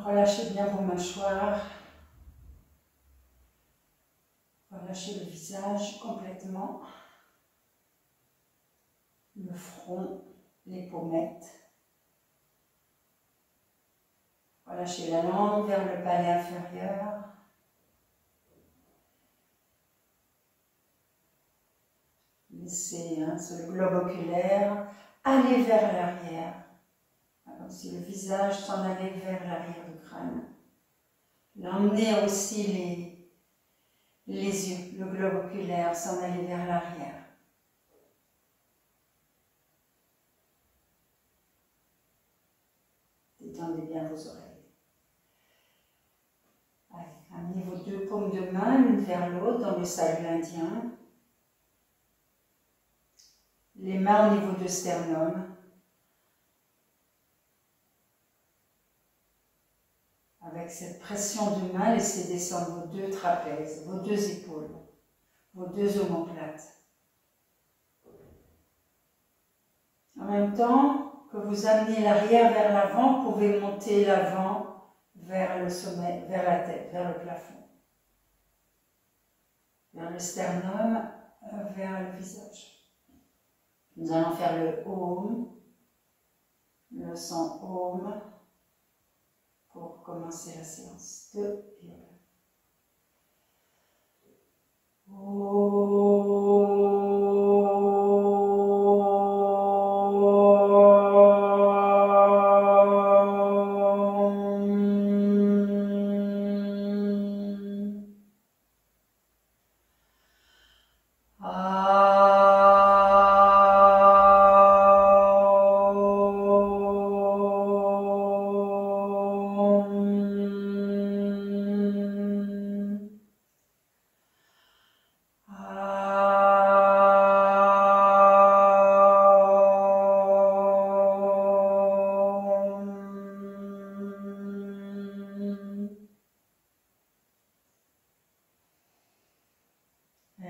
Relâchez bien vos mâchoires. Relâchez le visage complètement. Le front, les pommettes. Relâchez la langue vers le palais inférieur. Laissez ce globe oculaire aller vers l'arrière. Comme si le visage s'en allait vers l'arrière du crâne. L'emmenez aussi les yeux, le globe oculaire s'en aller vers l'arrière. Détendez bien vos oreilles. Allez, amenez vos deux paumes de main l'une vers l'autre dans le salut indien. Les mains au niveau du sternum. Avec cette pression de main, laissez descendre vos deux trapèzes, vos deux épaules, vos deux omoplates. En même temps que vous amenez l'arrière vers l'avant, vous pouvez monter l'avant vers le sommet, vers la tête, vers le plafond. Vers le sternum, vers le visage. Nous allons faire le Om, le son Om, pour commencer la séance de yoga.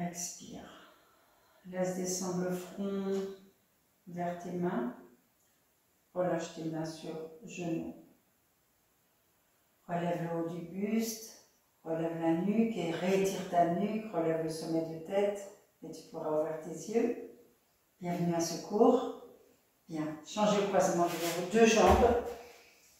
Expire. Laisse descendre le front vers tes mains. Relâche tes mains sur genoux. Relève le haut du buste. Relève la nuque et réétire ta nuque. Relève le sommet de tête et tu pourras ouvrir tes yeux. Bienvenue à ce cours. Bien. Changez le croisement de vos deux jambes.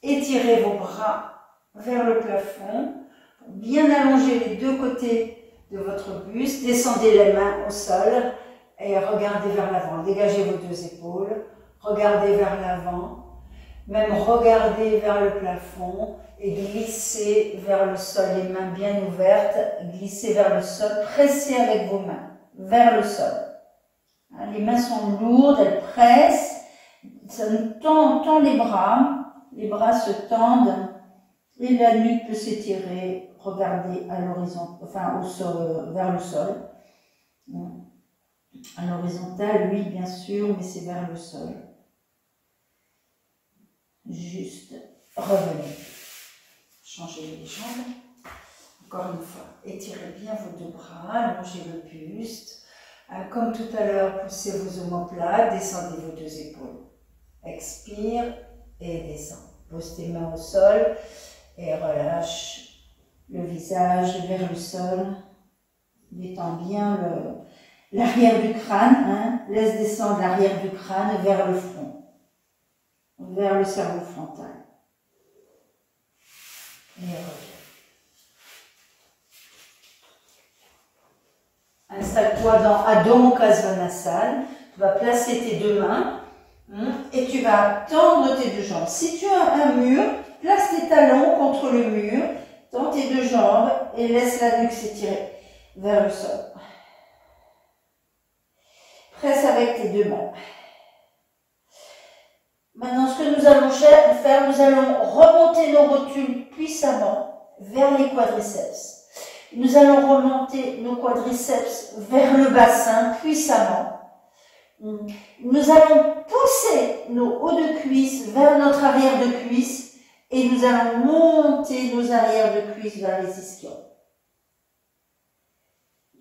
Étirez vos bras vers le plafond. Bien allonger les deux côtés de votre buste, descendez les mains au sol et regardez vers l'avant. Dégagez vos deux épaules, regardez vers l'avant, même regardez vers le plafond et glissez vers le sol, les mains bien ouvertes, glissez vers le sol, pressez avec vos mains vers le sol. Les mains sont lourdes, elles pressent, ça nous tend les bras se tendent et la nuque peut s'étirer. Regardez à l'horizon, enfin au sol, vers le sol. À l'horizontale, oui, bien sûr, mais c'est vers le sol. Juste revenez. Changez les jambes. Encore une fois, étirez bien vos deux bras, allongez le buste. Comme tout à l'heure, poussez vos omoplates, descendez vos deux épaules. Expire et descend. Pose tes mains au sol et relâche le visage vers le sol. Détends bien l'arrière du crâne. Laisse descendre l'arrière du crâne vers le front, vers le cerveau frontal. Et reviens. Installe-toi dans Adho Mukha Svanasana. Tu vas placer tes deux mains et tu vas tendre tes deux jambes. Si tu as un mur, place tes talons contre le mur. Tends tes deux jambes et laisse la nuque s'étirer vers le sol. Presse avec tes deux mains. Maintenant, ce que nous allons faire, nous allons remonter nos rotules puissamment vers les quadriceps. Nous allons remonter nos quadriceps vers le bassin puissamment. Nous allons pousser nos hauts de cuisse vers notre arrière de cuisse. Et nous allons monter nos arrières de cuisse vers les ischions.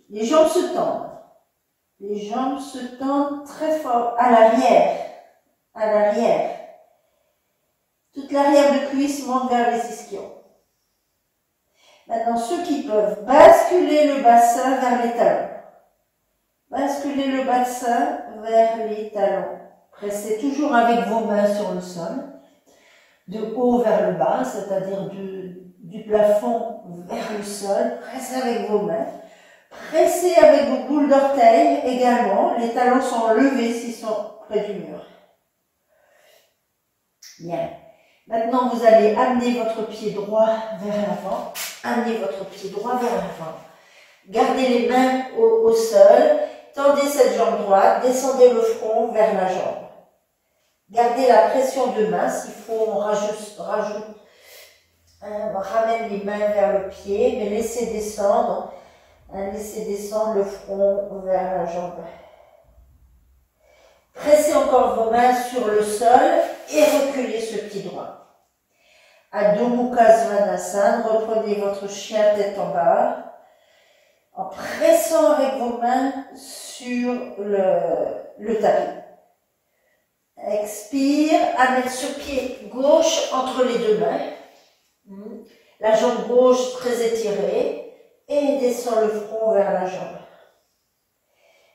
Les jambes se tendent. Les jambes se tendent très fort à l'arrière. À l'arrière. Toute l'arrière de cuisse monte vers les ischions. Maintenant, ceux qui peuvent, basculer le bassin vers les talons. Basculez le bassin vers les talons. Pressez toujours avec vos mains sur le sol, de haut vers le bas, c'est-à-dire du plafond vers le sol. Pressez avec vos mains. Pressez avec vos boules d'orteils également. Les talons sont levés s'ils sont près du mur. Bien. Maintenant, vous allez amener votre pied droit vers l'avant. Amenez votre pied droit vers l'avant. Gardez les mains au sol. Tendez cette jambe droite, descendez le front vers la jambe. Gardez la pression de main, s'il faut on ramène les mains vers le pied, mais laissez descendre le front vers la jambe. Pressez encore vos mains sur le sol et reculez ce pied droit. Adho Mukha Svanasana, reprenez votre chien tête en bas. En pressant avec vos mains sur le tapis. Expire, amène ce pied gauche entre les deux mains. La jambe gauche très étirée et descends le front vers la jambe.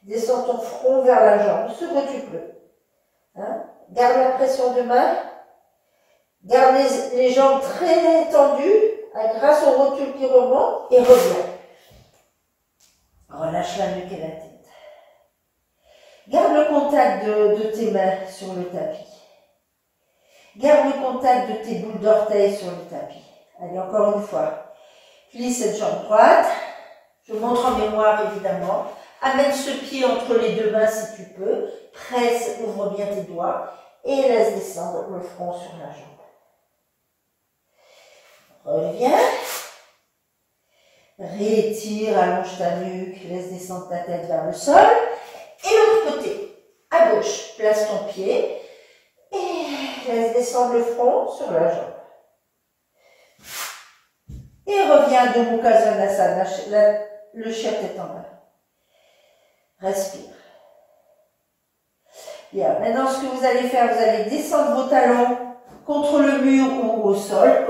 Descends ton front vers la jambe, ce que tu peux. Garde la pression de main. Garde les jambes très tendues grâce au rotule qui remonte et reviens. Relâche la nuque et la tête. Garde le contact de tes mains sur le tapis. Garde le contact de tes boules d'orteils sur le tapis. Allez, encore une fois. Plie cette jambe droite. Je montre en mémoire, évidemment. Amène ce pied entre les deux mains si tu peux. Presse, ouvre bien tes doigts. Et laisse descendre le front sur la jambe. Reviens. Rétire, allonge ta nuque, laisse descendre ta tête vers le sol. Et l'autre côté, à gauche, place ton pied et laisse descendre le front sur la jambe. Et reviens de Mukha Svanasana, le chien tête en bas. Respire. Bien, maintenant ce que vous allez faire, vous allez descendre vos talons contre le mur ou au sol,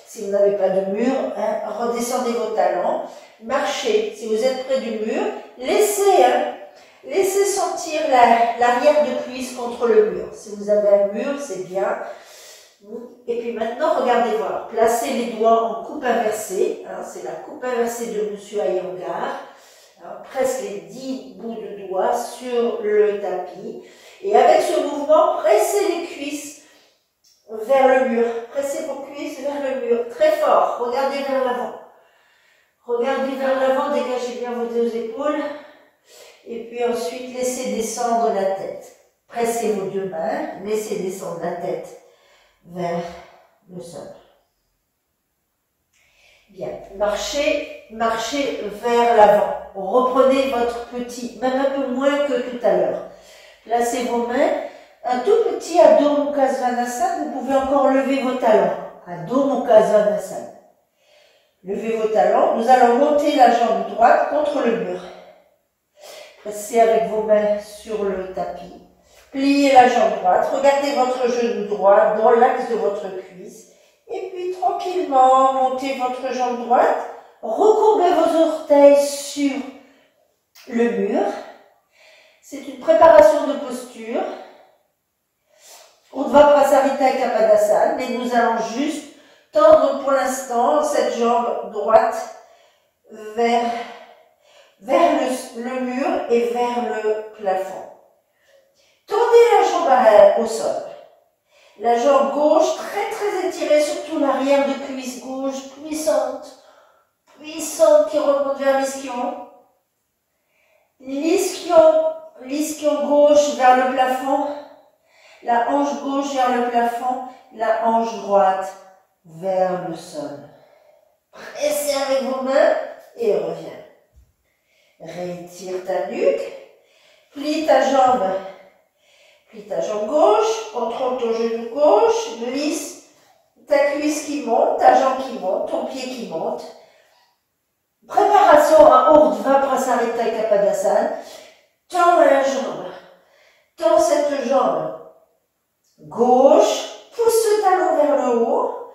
si vous n'avez pas de mur, redescendez vos talons, marchez. Si vous êtes près du mur, laissez sentir l'arrière de cuisse contre le mur. Si vous avez un mur, c'est bien. Et puis maintenant, regardez voir. Placez les doigts en coupe inversée. C'est la coupe inversée de Monsieur Iyengar. Presse les 10 bouts de doigts sur le tapis. Et avec ce mouvement, pressez les cuisses vers le mur. Pressez vos cuisses vers le mur. Très fort. Regardez vers l'avant. Regardez vers l'avant. Dégagez bien vos deux épaules. Et puis ensuite, laissez descendre la tête. Pressez vos deux mains. Laissez descendre la tête vers le sol. Bien. Marchez vers l'avant. Reprenez votre petit, même un peu moins que tout à l'heure. Placez vos mains. Un tout petit Adho Mukha Svanasana, vous pouvez encore lever vos talons. Adho Mukha Svanasana. Levez vos talons. Nous allons monter la jambe droite contre le mur. Pressez avec vos mains sur le tapis. Pliez la jambe droite. Regardez votre genou droit dans l'axe de votre cuisse. Et puis tranquillement, montez votre jambe droite. Recourbez vos orteils sur le mur. C'est une préparation de posture. Urdhva Prasarita et Kapadasana, mais nous allons juste tendre pour l'instant cette jambe droite vers le mur et vers le plafond. Tendez la jambe au sol. La jambe gauche très très étirée, surtout l'arrière de cuisse gauche, puissante qui remonte vers l'ischion. L'ischion gauche vers le plafond. La hanche gauche vers le plafond, la hanche droite vers le sol. Pressez avec vos mains et reviens. Rétire ta nuque, plie ta jambe gauche, contrôle ton genou gauche, glisse ta cuisse qui monte, ta jambe qui monte, ton pied qui monte. Préparation à Urdhva Prasarita et Kapadasana. Tends la jambe, tends cette jambe gauche, pousse talon vers le haut,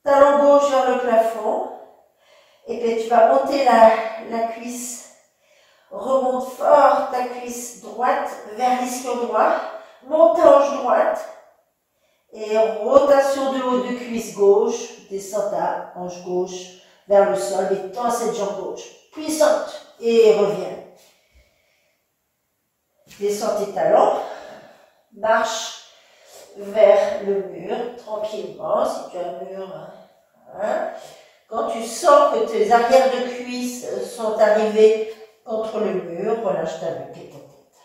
talon gauche vers le plafond, et puis tu vas monter la cuisse, remonte fort ta cuisse droite vers l'ischio droit, monte ta hanche droite, et rotation de haut de cuisse gauche, descends ta hanche gauche vers le sol et tends cette jambe gauche, puissante, et reviens. Descends tes talons, marche vers le mur, tranquillement, si tu as un mur. Hein. Quand tu sens que tes arrières de cuisses sont arrivées contre le mur, relâche ta nuque et ta tête.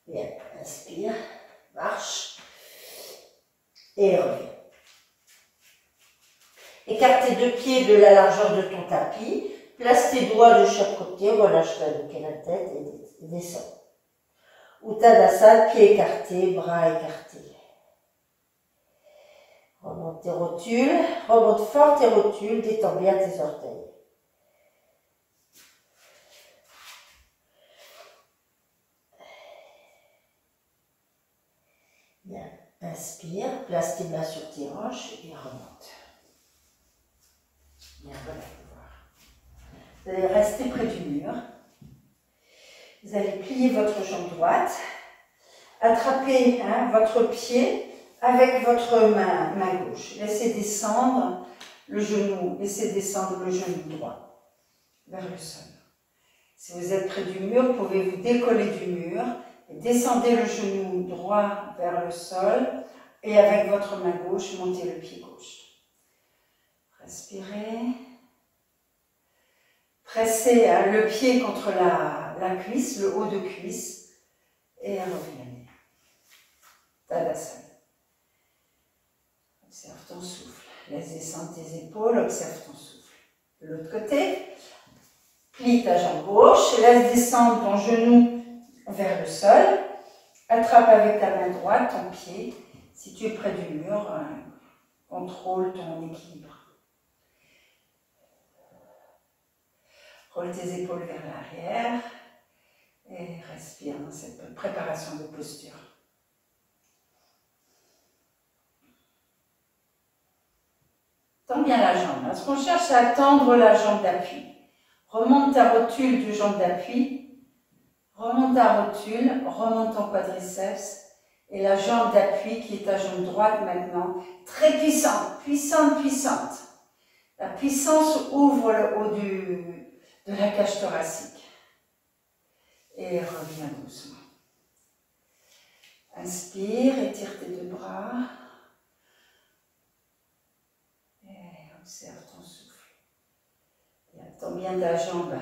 Bien, inspire, marche et reviens. Écarte tes deux pieds de la largeur de ton tapis, place tes doigts de chaque côté, relâche ta nuque et la tête et descends. Uttanasana, pieds écartés, bras écartés. Remonte tes rotules, remonte fort tes rotules, détends bien tes orteils. Bien, inspire, place tes mains sur tes hanches et remonte. Bien, voilà, vous allez rester près du mur. Vous allez plier votre jambe droite, attraper votre pied avec votre main gauche. Laissez descendre le genou, laissez descendre le genou droit vers le sol. Si vous êtes près du mur, pouvez-vous décoller du mur et descendez le genou droit vers le sol et avec votre main gauche, montez le pied gauche. Respirez. Pressez le pied contre la cuisse, le haut de cuisse, et revenez. Tadasana. Observe ton souffle. Laisse descendre tes épaules, observe ton souffle. De l'autre côté, plie ta jambe gauche, laisse descendre ton genou vers le sol, attrape avec ta main droite ton pied. Si tu es près du mur, contrôle ton équilibre. Roule tes épaules vers l'arrière et respire dans cette préparation de posture. Tends bien la jambe. Ce qu'on cherche, c'est à tendre la jambe d'appui. Remonte ta rotule de jambe d'appui. Remonte ta rotule, remonte ton quadriceps et la jambe d'appui qui est ta jambe droite maintenant. Très puissante, puissante, puissante. La puissance ouvre le haut de la cage thoracique. Et reviens doucement. Inspire, étire tes deux bras. Et observe ton souffle. Et attends bien ta jambe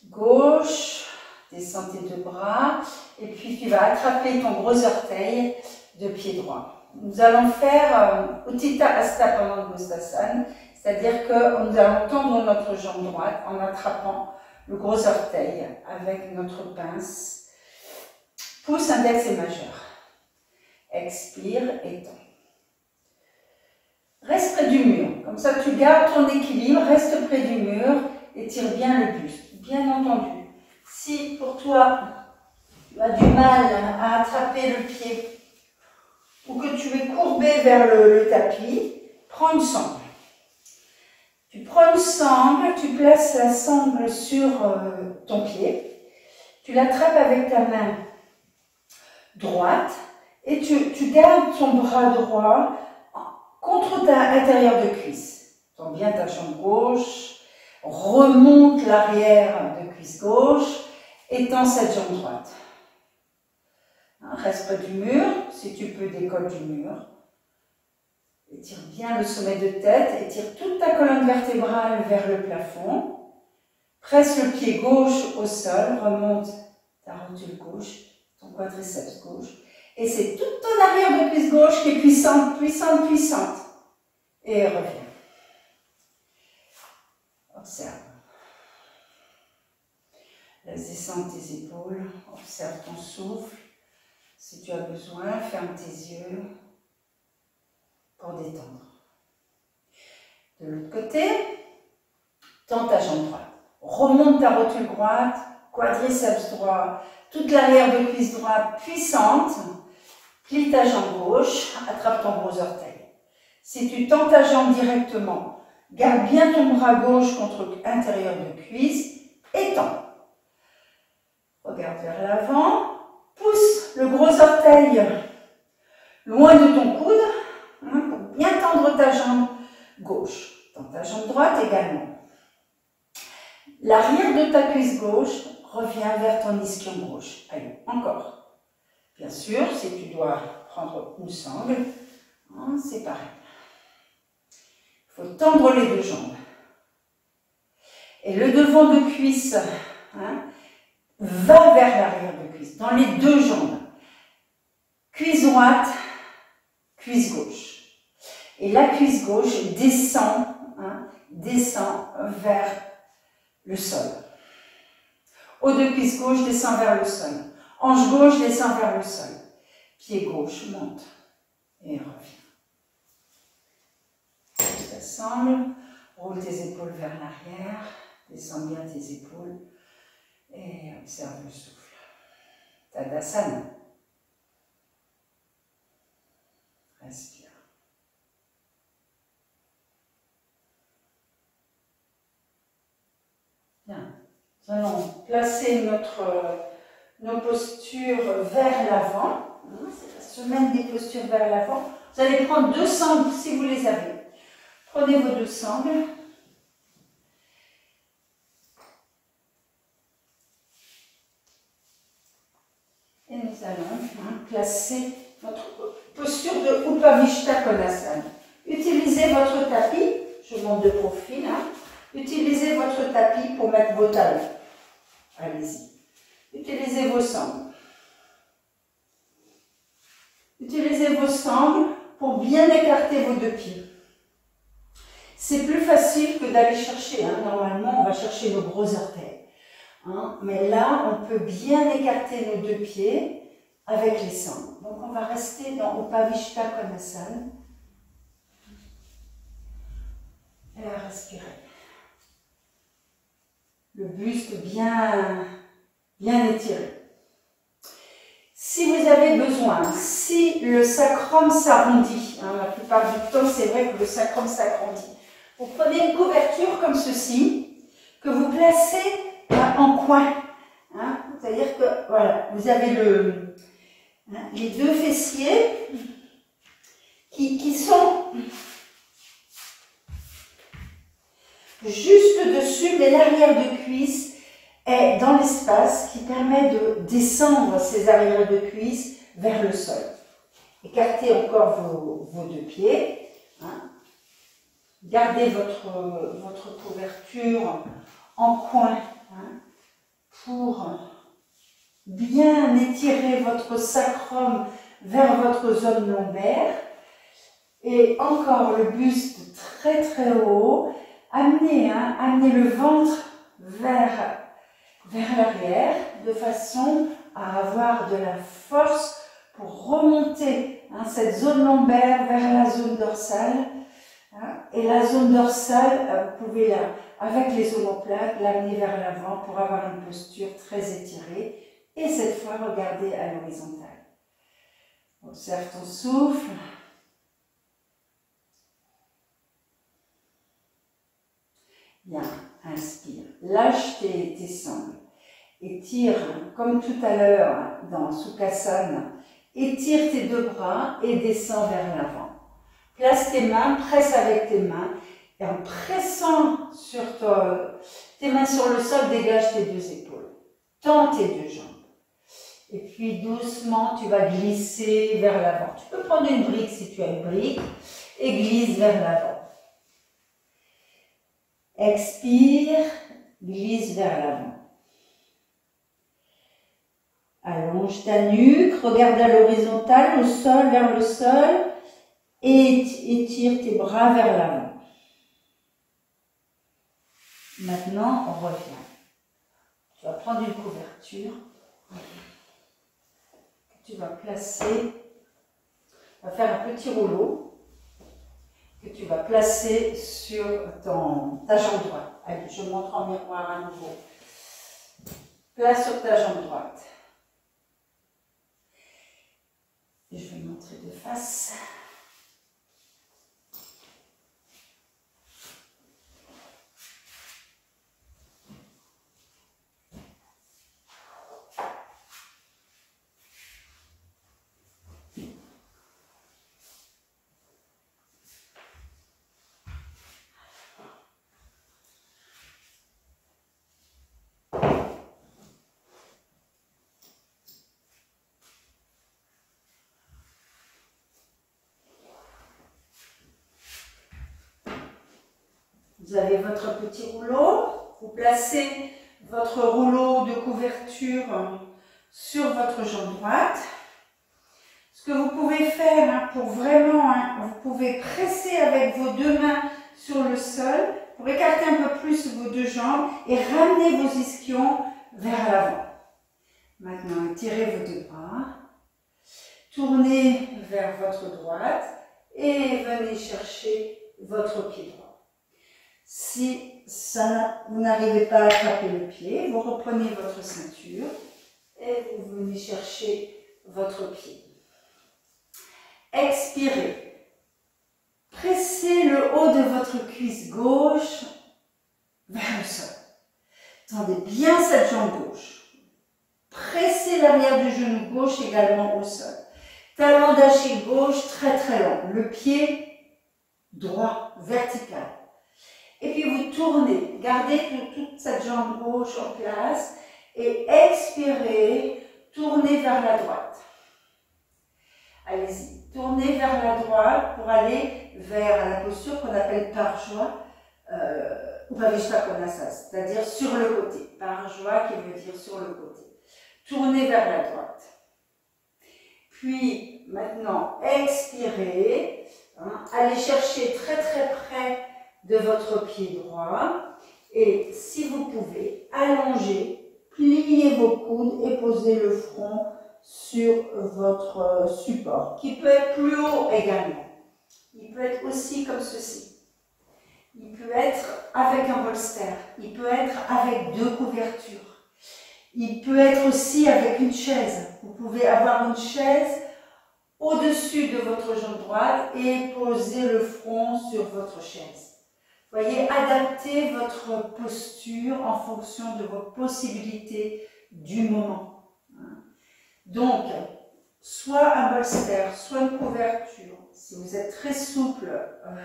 gauche. Descends tes deux bras. Et puis tu vas attraper ton gros orteil de pied droit. Nous allons faire Utthita Hasta Padangusthasana. C'est-à-dire que nous allons tendre notre jambe droite en attrapant le gros orteil avec notre pince. Pouce, index et majeur. Expire et tends. Reste près du mur. Comme ça, tu gardes ton équilibre. Reste près du mur et tire bien le buste. Bien entendu. Si pour toi, tu as du mal à attraper le pied ou que tu es courbé vers le tapis, prends une sangle. Tu prends une sangle, tu places la sangle sur ton pied, tu l'attrapes avec ta main droite et tu gardes ton bras droit contre ta intérieur de cuisse. Tends bien ta jambe gauche, remonte l'arrière de cuisse gauche et tends cette jambe droite. Reste près du mur, si tu peux décolle du mur. Étire bien le sommet de tête, étire toute ta colonne vertébrale vers le plafond. Presse le pied gauche au sol, remonte ta rotule gauche, ton quadriceps gauche. Et c'est toute ton arrière de cuisse gauche qui est puissante, puissante, puissante. Et reviens. Observe. Laisse descendre tes épaules, observe ton souffle. Si tu as besoin, ferme tes yeux pour détendre. De l'autre côté, tends ta jambe droite. Remonte ta rotule droite, quadriceps droit, toute l'arrière de cuisse droite puissante. Plie ta jambe gauche, attrape ton gros orteil. Si tu tends ta jambe directement, garde bien ton bras gauche contre l'intérieur de cuisse et tends. Regarde vers l'avant, pousse le gros orteil loin de ton coude pour bien tendre ta jambe gauche. Tends ta jambe droite également. L'arrière de ta cuisse gauche revient vers ton ischion gauche. Allez, encore. Bien sûr, si tu dois prendre une sangle, c'est pareil. Il faut tendre les deux jambes. Et le devant de cuisse va vers l'arrière de cuisse, dans les deux jambes. Cuisse droite, cuisse gauche. Et la cuisse gauche descend, descend vers le sol. Haut de cuisse gauche descend vers le sol. Hanche gauche descend vers le sol. Pied gauche monte et revient. Tu t'assembles, roule tes épaules vers l'arrière, descends bien tes épaules et observe le souffle. Tadasana. Respire. Bien. Nous allons placer nos postures vers l'avant. C'est la semaine des postures vers l'avant. Vous allez prendre 2 sangles si vous les avez. Prenez vos 2 sangles. Et nous allons placer notre posture de Upavishta Konasana. Utilisez votre tapis. Je monte de profil. Utilisez votre tapis pour mettre vos talons. Allez-y. Utilisez vos sangles. Utilisez vos sangles pour bien écarter vos 2 pieds. C'est plus facile que d'aller chercher. Normalement, on va chercher nos gros orteils. Mais là, on peut bien écarter nos 2 pieds avec les sangles. Donc, on va rester dans Upavishta Konasana. Et à respirer. Le buste bien étiré. Si vous avez besoin, si le sacrum s'arrondit, la plupart du temps c'est vrai que le sacrum s'agrandit, vous prenez une couverture comme ceci, que vous placez en coin. C'est-à-dire que voilà, vous avez les 2 fessiers qui sont juste dessus, mais l'arrière de cuisse est dans l'espace qui permet de descendre ces arrières de cuisse vers le sol. Écartez encore vos 2 pieds. Gardez votre couverture en coin pour bien étirer votre sacrum vers votre zone lombaire. Et encore le buste très très haut. Amenez le ventre vers l'arrière de façon à avoir de la force pour remonter cette zone lombaire vers la zone dorsale. Et la zone dorsale, vous pouvez, avec les omoplates, l'amener vers l'avant pour avoir une posture très étirée. Et cette fois, regardez à l'horizontale. Observe ton souffle. Bien, inspire. Lâche tes sangles. Étire, comme tout à l'heure dans Sukhasana, étire tes 2 bras et descends vers l'avant. Place tes mains, presse avec tes mains et en pressant sur tes mains sur le sol, dégage tes 2 épaules. Tends tes 2 jambes. Et puis doucement, tu vas glisser vers l'avant. Tu peux prendre une brique si tu as une brique et glisse vers l'avant. Expire, glisse vers l'avant. Allonge ta nuque, regarde à l'horizontale, au sol, vers le sol, et étire tes bras vers l'avant. Maintenant, on revient. Tu vas prendre une couverture que tu vas placer, tu vas faire un petit rouleau que tu vas placer sur ta jambe droite. Allez, je montre en miroir à nouveau. Place sur ta jambe droite. Et je vais montrer de face. Vous avez votre petit rouleau, vous placez votre rouleau de couverture sur votre jambe droite. Ce que vous pouvez faire pour vraiment, vous pouvez presser avec vos deux mains sur le sol pour écarter un peu plus vos deux jambes et ramener vos ischions vers l'avant. Maintenant, étirez vos deux bras, tournez vers votre droite et venez chercher votre pied droit. Si vous n'arrivez pas à attraper le pied, vous reprenez votre ceinture et vous venez chercher votre pied. Expirez. Pressez le haut de votre cuisse gauche vers le sol. Tendez bien cette jambe gauche. Pressez l'arrière du genou gauche également au sol. Talon d'Achille gauche très très long. Le pied droit, vertical. Et puis vous tournez, gardez toute cette jambe gauche en place et expirez, tournez vers la droite. Allez-y, tournez vers la droite pour aller vers la posture qu'on appelle Parjva ou Pavishtakonasana, c'est-à-dire sur le côté. Parjva qui veut dire sur le côté. Tournez vers la droite. Puis maintenant, expirez, allez chercher très très près de votre pied droit et si vous pouvez, allongez, pliez vos coudes et posez le front sur votre support, qui peut être plus haut également. Il peut être aussi comme ceci. Il peut être avec un bolster. Il peut être avec deux couvertures. Il peut être aussi avec une chaise. Vous pouvez avoir une chaise au-dessus de votre jambe droite et poser le front sur votre chaise. Voyez, adaptez votre posture en fonction de vos possibilités du moment. Donc, soit un bolster, soit une couverture. Si vous êtes très souple,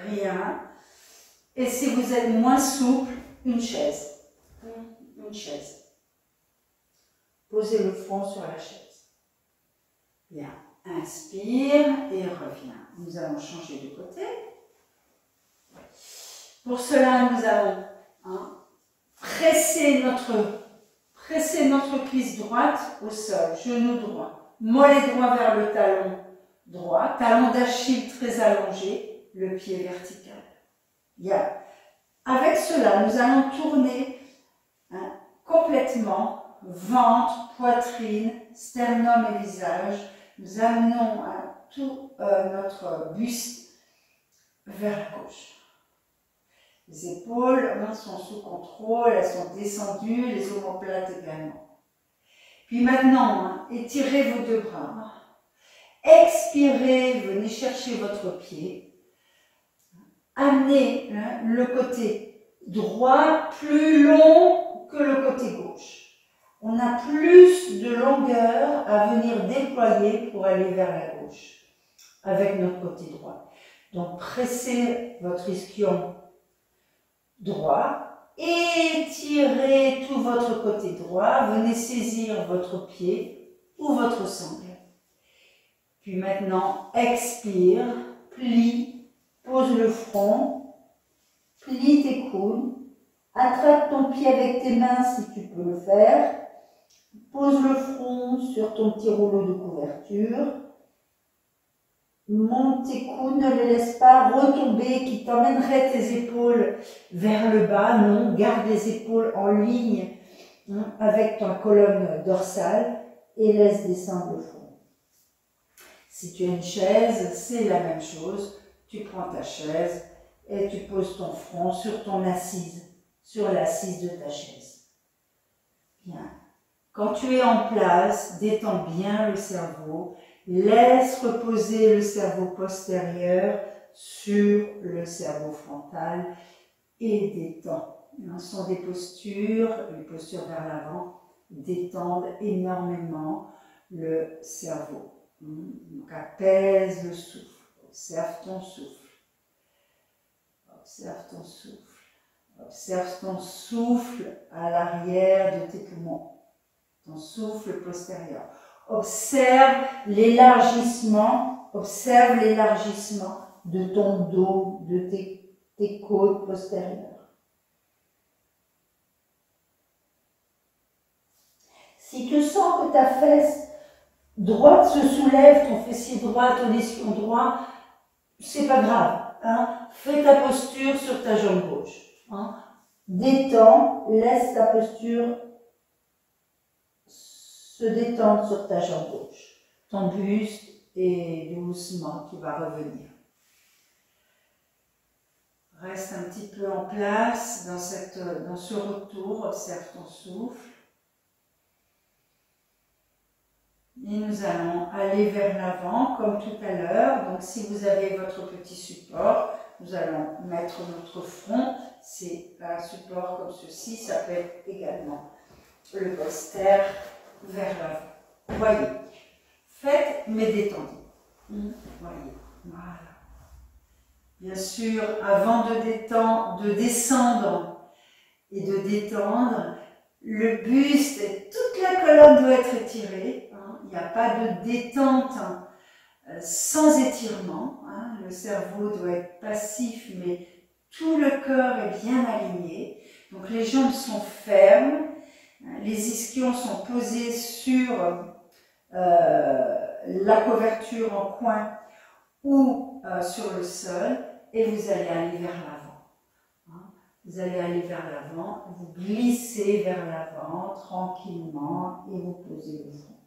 rien. Et si vous êtes moins souple, une chaise. Une chaise. Posez le front sur la chaise. Bien. Inspire et reviens. Nous allons changer de côté. Pour cela, nous allons presser notre cuisse droite au sol, genou droit, mollet droit vers le talon droit, talon d'Achille très allongé, le pied vertical. Bien. Avec cela, nous allons tourner complètement ventre, poitrine, sternum et visage. Nous amenons tout notre buste vers la gauche. Les épaules sont sous contrôle, elles sont descendues, les omoplates également. Puis maintenant, étirez vos deux bras. Expirez, venez chercher votre pied. Amenez le côté droit plus long que le côté gauche. On a plus de longueur à venir déployer pour aller vers la gauche avec notre côté droit. Donc pressez votre ischion droit, étirez tout votre côté droit, venez saisir votre pied ou votre sangle. Puis maintenant, expire, plie, pose le front, plie tes coudes, attrape ton pied avec tes mains si tu peux le faire, pose le front sur ton petit rouleau de couverture, monte tes coudes, ne les laisse pas retomber, qui t'emmènerait tes épaules vers le bas. Non, garde les épaules en ligne avec ta colonne dorsale et laisse descendre le front. Si tu as une chaise, c'est la même chose. Tu prends ta chaise et tu poses ton front sur ton assise, sur l'assise de ta chaise. Bien. Quand tu es en place, détends bien le cerveau. Laisse reposer le cerveau postérieur sur le cerveau frontal et détends. Ce sont des postures, les postures vers l'avant, détendent énormément le cerveau. Donc apaise le souffle, observe ton souffle, observe ton souffle, observe ton souffle à l'arrière de tes poumons, ton souffle postérieur. Observe l'élargissement de ton dos, de tes côtes postérieures. Si tu sens que ta fesse droite se soulève, ton fessier droit, ton ischion droit, c'est pas grave. Fais ta posture sur ta jambe gauche. Détends, laisse ta posture se détendre sur ta jambe gauche. Ton buste et doucement qui va revenir. Reste un petit peu en place dans ce retour, observe ton souffle. Et nous allons aller vers l'avant comme tout à l'heure. Donc si vous avez votre petit support, nous allons mettre notre front. C'est un support comme ceci, ça peut être également le poster vers l'avant. Voyez, faites mais détendez. Voyez, voilà. Bien sûr, avant de descendre et de détendre, le buste et toute la colonne doit être étirée. Il n'y a pas de détente sans étirement. Le cerveau doit être passif, mais tout le corps est bien aligné. Donc les jambes sont fermes, les ischions sont posés sur la couverture en coin ou sur le sol, et vous allez aller vers l'avant. Vous allez aller vers l'avant, vous glissez vers l'avant tranquillement et vous posez le front.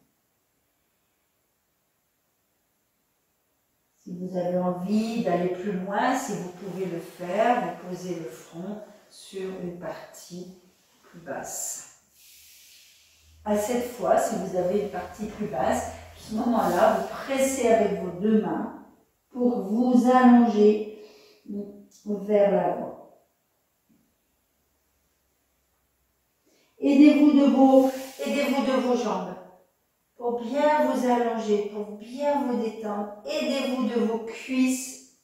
Si vous avez envie d'aller plus loin, si vous pouvez le faire, vous posez le front sur une partie plus basse. À cette fois, si vous avez une partie plus basse, à ce moment-là, vous pressez avec vos deux mains pour vous allonger vers l'avant. Aidez-vous de vos jambes pour bien vous allonger, pour bien vous détendre. Aidez-vous de vos cuisses,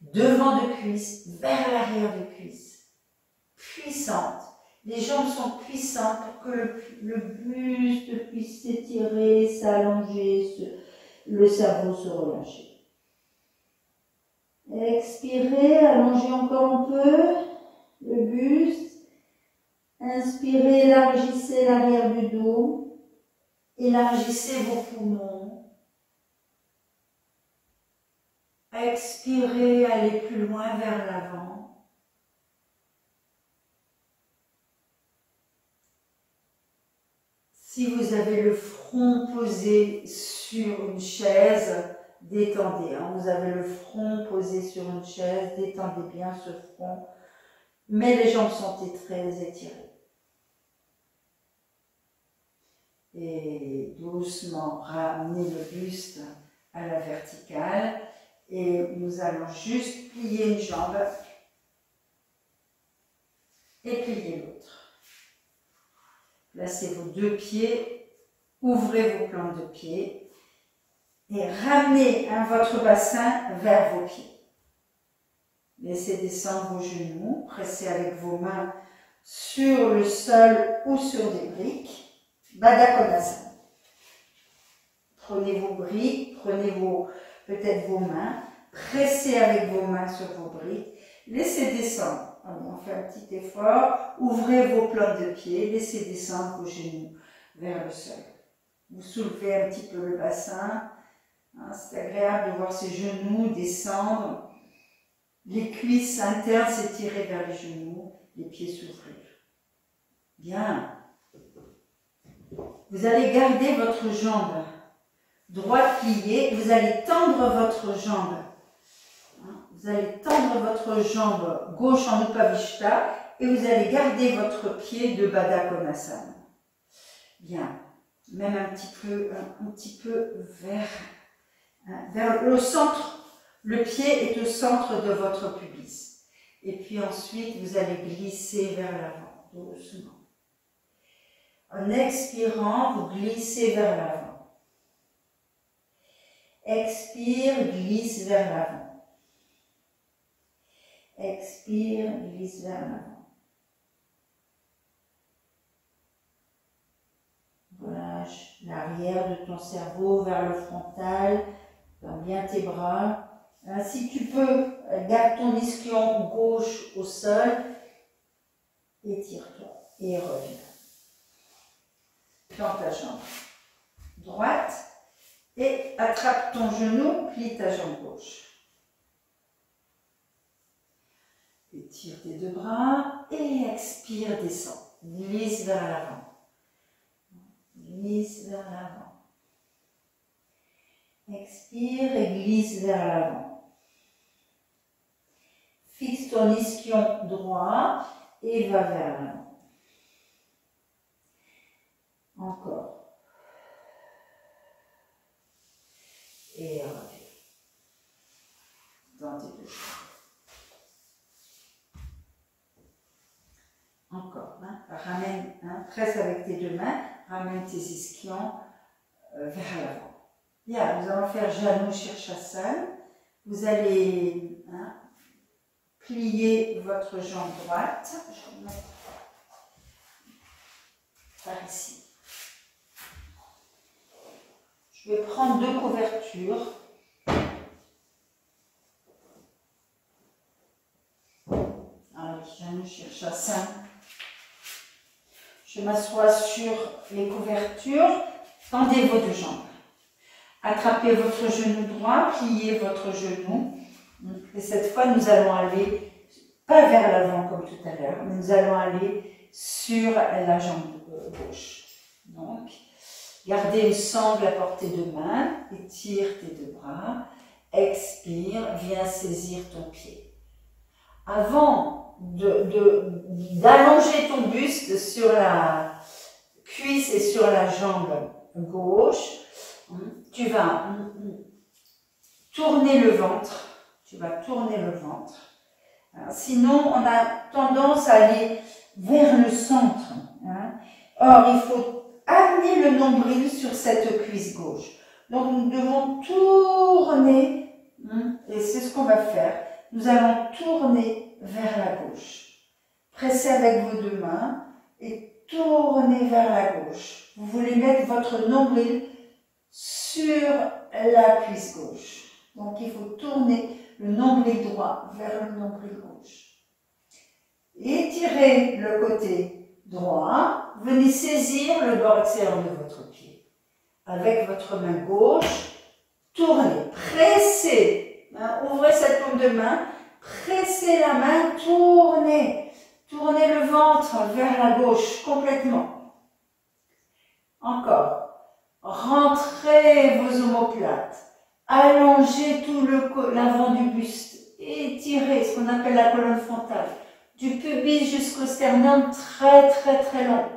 devant de cuisses, vers l'arrière de cuisses. Puissantes. Les jambes sont puissantes pour que le buste puisse s'étirer, s'allonger, le cerveau se relâcher. Expirez, allongez encore un peu le buste. Inspirez, élargissez l'arrière du dos. Élargissez vos poumons. Expirez, allez plus loin vers l'avant. Si vous avez le front posé sur une chaise, détendez. Vous avez le front posé sur une chaise, détendez bien ce front. Mais les jambes sont très étirées. Et doucement ramener le buste à la verticale et nous allons juste plier une jambe et plier l'autre. Placez vos deux pieds, ouvrez vos plantes de pied et ramenez votre bassin vers vos pieds. Laissez descendre vos genoux, pressez avec vos mains sur le sol ou sur des briques. Baddha Konasana. Prenez vos briques, prenez peut-être vos mains, pressez avec vos mains sur vos briques, laissez descendre. On fait un petit effort, ouvrez vos plantes de pied, laissez descendre vos genoux vers le sol. Vous soulevez un petit peu le bassin, c'est agréable de voir ces genoux descendre, les cuisses internes s'étirer vers les genoux, les pieds s'ouvrir. Bien. Vous allez garder votre jambe droite pliée, vous allez tendre votre jambe. Vous allez tendre votre jambe gauche en Upavishta et vous allez garder votre pied de Baddha Konasana. Bien. Même un petit peu vers le centre. Le pied est au centre de votre pubis. Et puis ensuite, vous allez glisser vers l'avant, doucement. En expirant, vous glissez vers l'avant. Expire, glisse vers l'avant. Expire, glisse vers l'avant. Relâche l'arrière de ton cerveau vers le frontal. Ferme bien tes bras. Si tu peux, garde ton ischion gauche au sol. Étire-toi et reviens. Tends ta jambe droite et attrape ton genou, plie ta jambe gauche. Étire tes deux bras et expire, descends. Glisse vers l'avant. Glisse vers l'avant. Expire et glisse vers l'avant. Fixe ton ischion droit et va vers l'avant. Encore. Et reviens. Dans tes deux jambes. Encore. Ramène, presse avec tes deux mains, ramène tes ischions vers l'avant. Bien, nous allons faire Janu Shirshasana. Vous allez plier votre jambe droite. Je vais mettre par ici. Je vais prendre deux couvertures. Allez, Janu Shirshasana. Je m'assois sur les couvertures. Tendez vos deux jambes. Attrapez votre genou droit, pliez votre genou. Et cette fois, nous allons aller, pas vers l'avant comme tout à l'heure, mais nous allons aller sur la jambe gauche. Donc, gardez une sangle à portée de main, étire tes deux bras, expire, viens saisir ton pied. Avant d'allonger ton buste sur la cuisse et sur la jambe gauche, tu vas tourner le ventre. Tu vas tourner le ventre. Sinon, on a tendance à aller vers le centre. Or, il faut amener le nombril sur cette cuisse gauche. Donc, nous devons tourner, et c'est ce qu'on va faire. Nous allons tourner vers la gauche. Pressez avec vos deux mains et tournez vers la gauche. Vous voulez mettre votre nombril sur la cuisse gauche. Donc, il faut tourner le nombril droit vers le nombril gauche. Étirez le côté droit. Venez saisir le bord extérieur de votre pied. Avec votre main gauche, tournez, pressez. Ouvrez cette paume de main, pressez la main, tournez. Tournez le ventre vers la gauche complètement. Encore. Rentrez vos omoplates. Allongez tout l'avant du buste. Étirez ce qu'on appelle la colonne frontale. Du pubis jusqu'au sternum, très très très long.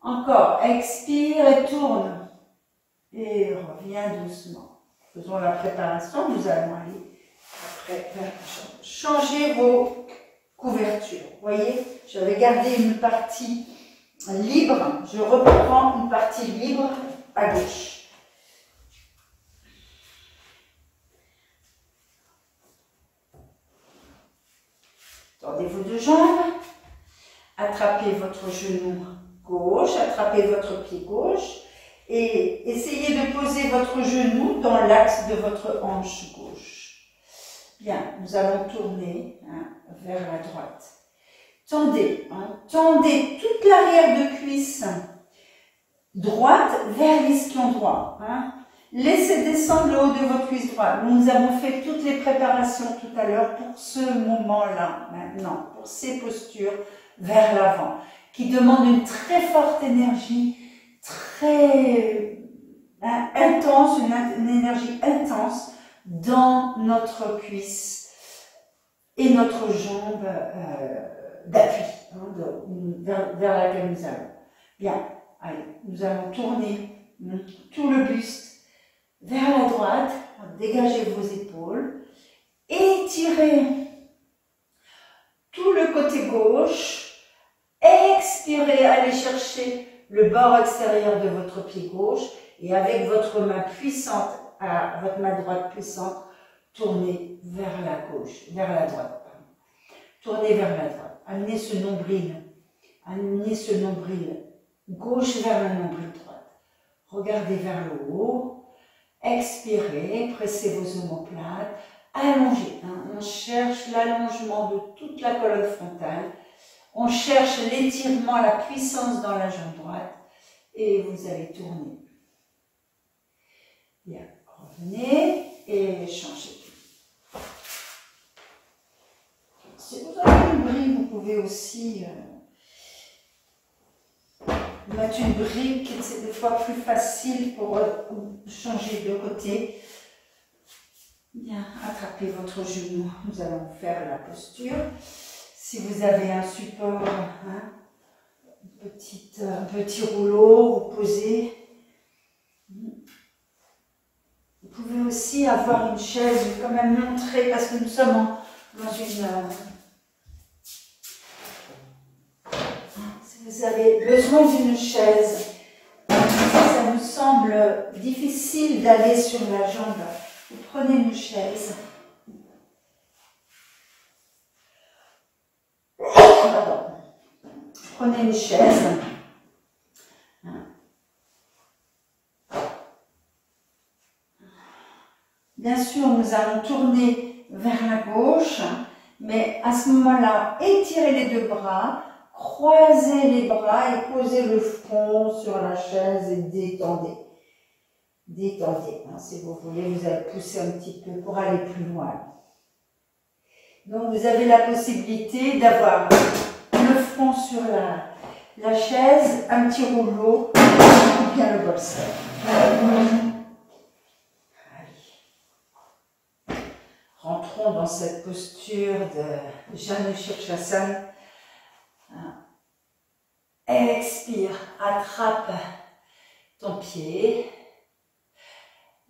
Encore. Expire et tourne. Et reviens doucement. Faisons la préparation. Nous allons aller après vers la chambre. Changez vos couvertures. Vous voyez, j'avais gardé une partie libre. Je reprends une partie libre à gauche. Tendez vos deux jambes. Attrapez votre genou gauche. Attrapez votre pied gauche. Et essayez de poser votre genou dans l'axe de votre hanche gauche. Bien, nous allons tourner vers la droite. Tendez, tendez toute l'arrière de cuisse droite vers l'ischion droit. Laissez descendre le haut de votre cuisse droite. Nous avons fait toutes les préparations tout à l'heure pour ce moment-là, maintenant, pour ces postures vers l'avant, qui demandent une très forte énergie, très intense, une énergie intense dans notre cuisse et notre jambe d'appui, vers laquelle nous allons. Bien, Allez, nous allons tourner tout le buste vers la droite. Dégagez vos épaules. Étirez tout le côté gauche. Expirez, allez chercher le bord extérieur de votre pied gauche. Et avec votre main puissante, votre main droite puissante, tournez vers la gauche, vers la droite. Pardon. Tournez vers la droite. Amenez ce nombril gauche vers le nombril droite. Regardez vers le haut. Expirez, pressez vos omoplates. Allongez. On cherche l'allongement de toute la colonne frontale. On cherche l'étirement, la puissance dans la jambe droite. Et vous allez tourner. Bien, revenez et changez. Si vous avez une brique, vous pouvez aussi mettre une brique, c'est des fois plus facile pour changer de côté. Bien, attrapez votre genou, nous allons faire la posture. Si vous avez un support, un petit rouleau, vous posez. Vous pouvez aussi avoir une chaise, je vais quand même montrer parce que nous sommes dans une... Si vous avez besoin d'une chaise, ça vous semble difficile d'aller sur la jambe, vous prenez une chaise. Pardon. Prenez une chaise. Bien sûr, nous allons tourner vers la gauche, mais à ce moment-là, étirez les deux bras, croisez les bras et posez le front sur la chaise et détendez. Détendez. Si vous voulez, vous allez pousser un petit peu pour aller plus loin. Donc, vous avez la possibilité d'avoir le front sur la chaise, un petit rouleau, ou bien le bolster. Rentrons dans cette posture de Janu Shirshasana. Expire, attrape ton pied.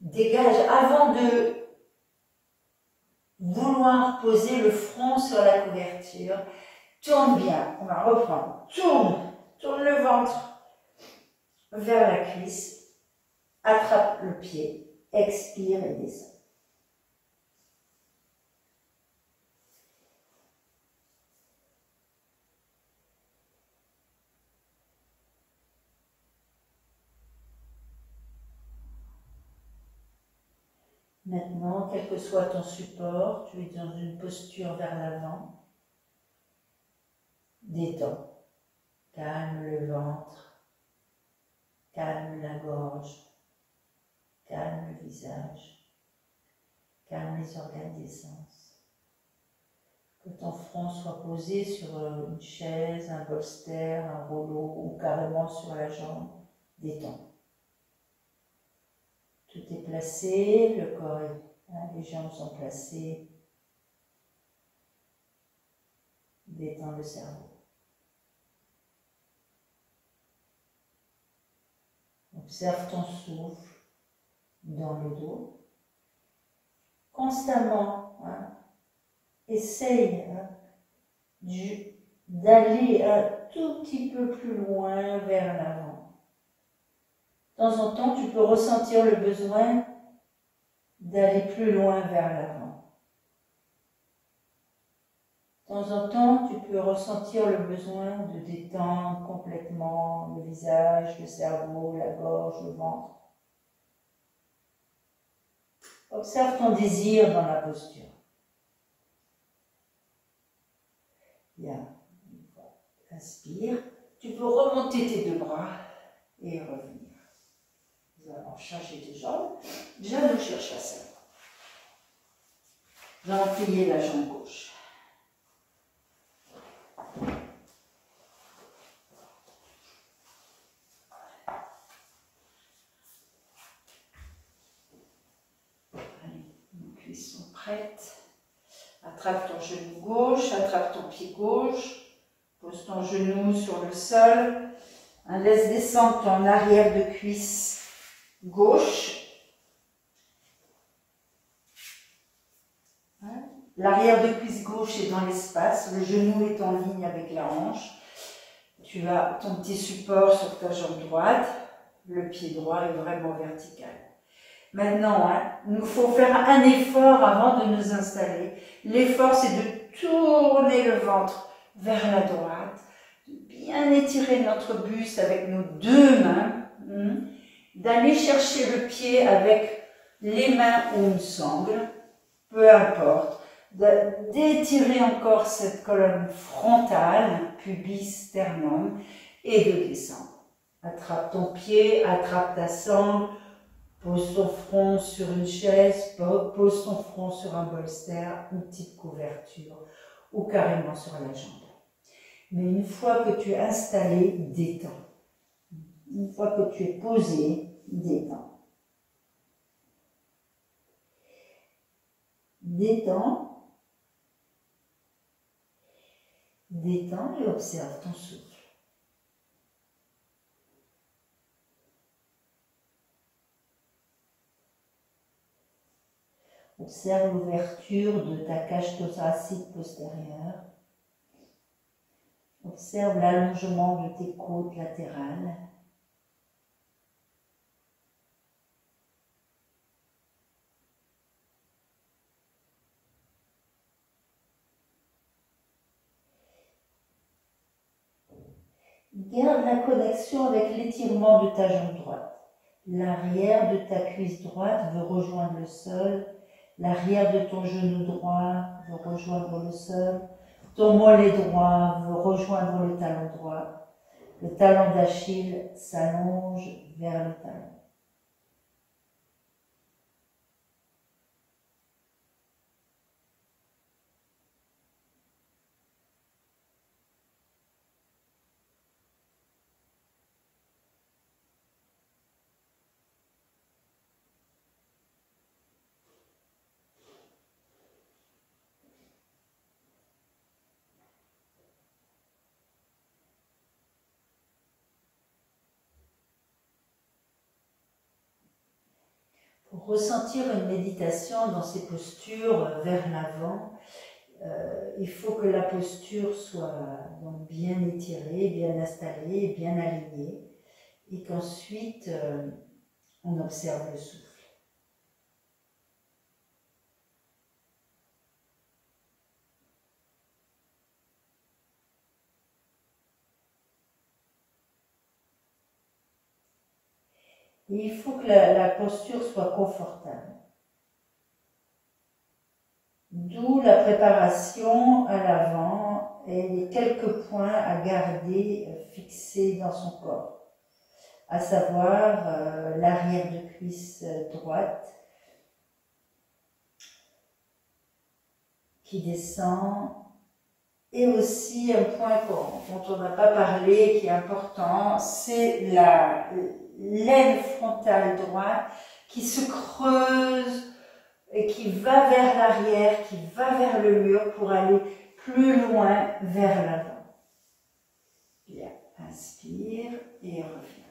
Dégage avant de vouloir poser le front sur la couverture. Tourne bien, on va reprendre. Tourne le ventre vers la cuisse. Attrape le pied. Expire et descend. Maintenant, quel que soit ton support, tu es dans une posture vers l'avant. Détends. Calme le ventre. Calme la gorge. Calme le visage. Calme les organes des sens. Que ton front soit posé sur une chaise, un bolster, un rouleau ou carrément sur la jambe. Détends. Tout est placé, le corps les jambes sont placées. Détends le cerveau. Observe ton souffle dans le dos. Constamment, essaye d'aller un tout petit peu plus loin vers l'avant. De temps en temps, tu peux ressentir le besoin d'aller plus loin vers l'avant. De temps en temps, tu peux ressentir le besoin de détendre complètement le visage, le cerveau, la gorge, le ventre. Observe ton désir dans la posture. Bien. Inspire. Tu peux remonter tes deux bras et revenir. Nous allons changer de jambe. Janu Shirshasana. Nous allons plier la jambe gauche. Allez, nos cuisses sont prêtes. Attrape ton genou gauche, attrape ton pied gauche. Pose ton genou sur le sol. Laisse descendre ton arrière de cuisse gauche. L'arrière de cuisse gauche est dans l'espace, le genou est en ligne avec la hanche. Tu as ton petit support sur ta jambe droite, le pied droit est vraiment vertical. Maintenant, il nous faut faire un effort avant de nous installer. L'effort, c'est de tourner le ventre vers la droite, de bien étirer notre buste avec nos deux mains, d'aller chercher le pied avec les mains ou une sangle, peu importe. D'étirer encore cette colonne frontale, pubis, sternum, et de descendre. Attrape ton pied, attrape ta sangle, pose ton front sur une chaise, pose ton front sur un bolster, une petite couverture, ou carrément sur la jambe. Mais une fois que tu es installé, détends. Une fois que tu es posé, détends. Détends. Détends et observe ton souffle. Observe l'ouverture de ta cage thoracique postérieure. Observe l'allongement de tes côtes latérales. Garde la connexion avec l'étirement de ta jambe droite. L'arrière de ta cuisse droite veut rejoindre le sol. L'arrière de ton genou droit veut rejoindre le sol. Ton mollet droit veut rejoindre le talon droit. Le talon d'Achille s'allonge vers le talon. Pour ressentir une méditation dans ces postures vers l'avant, il faut que la posture soit donc bien étirée, bien installée, bien alignée, et qu'ensuite on observe le souffle. Et il faut que la posture soit confortable. D'où la préparation à l'avant et les quelques points à garder fixés dans son corps, à savoir l'arrière de cuisse droite qui descend, et aussi un point dont on n'a pas parlé qui est important, c'est l'aine frontale droite qui se creuse et qui va vers l'arrière, qui va vers le mur pour aller plus loin vers l'avant. Bien, inspire et reviens.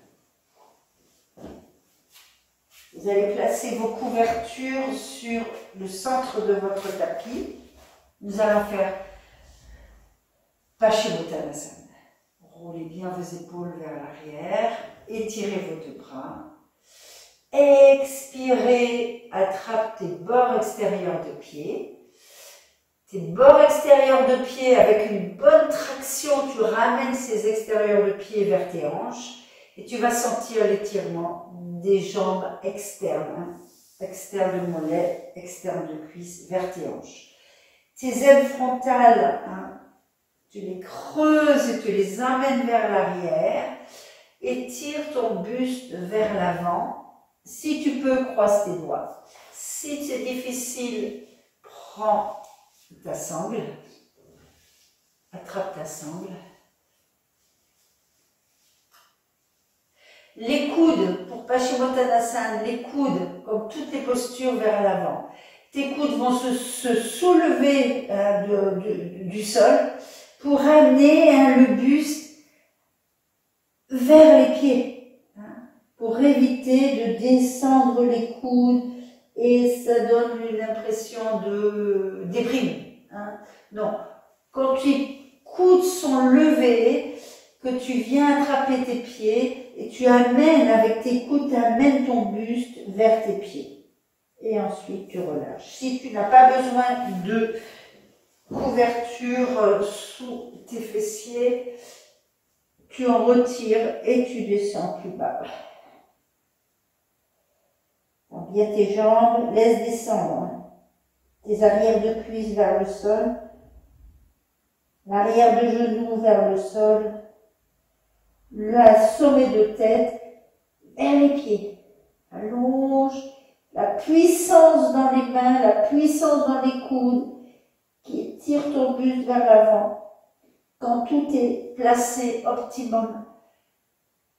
Vous allez placer vos couvertures sur le centre de votre tapis. Nous allons faire Paschimottanasana. Roulez bien vos épaules vers l'arrière, étirez vos deux bras. Expirez, attrape tes bords extérieurs de pied. Tes bords extérieurs de pied, avec une bonne traction, tu ramènes ces extérieurs de pied vers tes hanches et tu vas sentir l'étirement des jambes externes, externes de mollet, externes de cuisse, vers tes hanches. Tes ailes frontales, tu les creuses et tu les amènes vers l'arrière. Étire ton buste vers l'avant. Si tu peux, croise tes doigts. Si c'est difficile, prends ta sangle. Attrape ta sangle. Les coudes, pour Paschimottanasana, les coudes, comme toutes les postures, vers l'avant. Tes coudes vont se soulever du sol pour amener le buste vers les pieds, hein, pour éviter de descendre les coudes et ça donne une impression de déprime. Hein. Non, quand tes coudes sont levés, que tu viens attraper tes pieds et tu amènes avec tes coudes, tu amènes ton buste vers tes pieds. Et ensuite tu relâches. Si tu n'as pas besoin de couverture sous tes fessiers, tu en retires et tu descends plus bas. Donc, bien tes jambes, laisse descendre. Hein. Tes arrières de cuisses vers le sol, l'arrière de genou vers le sol, le sommet de tête vers les pieds. Allonge la puissance dans les mains, la puissance dans les coudes qui tire ton buste vers l'avant. Quand tout est placé optimum,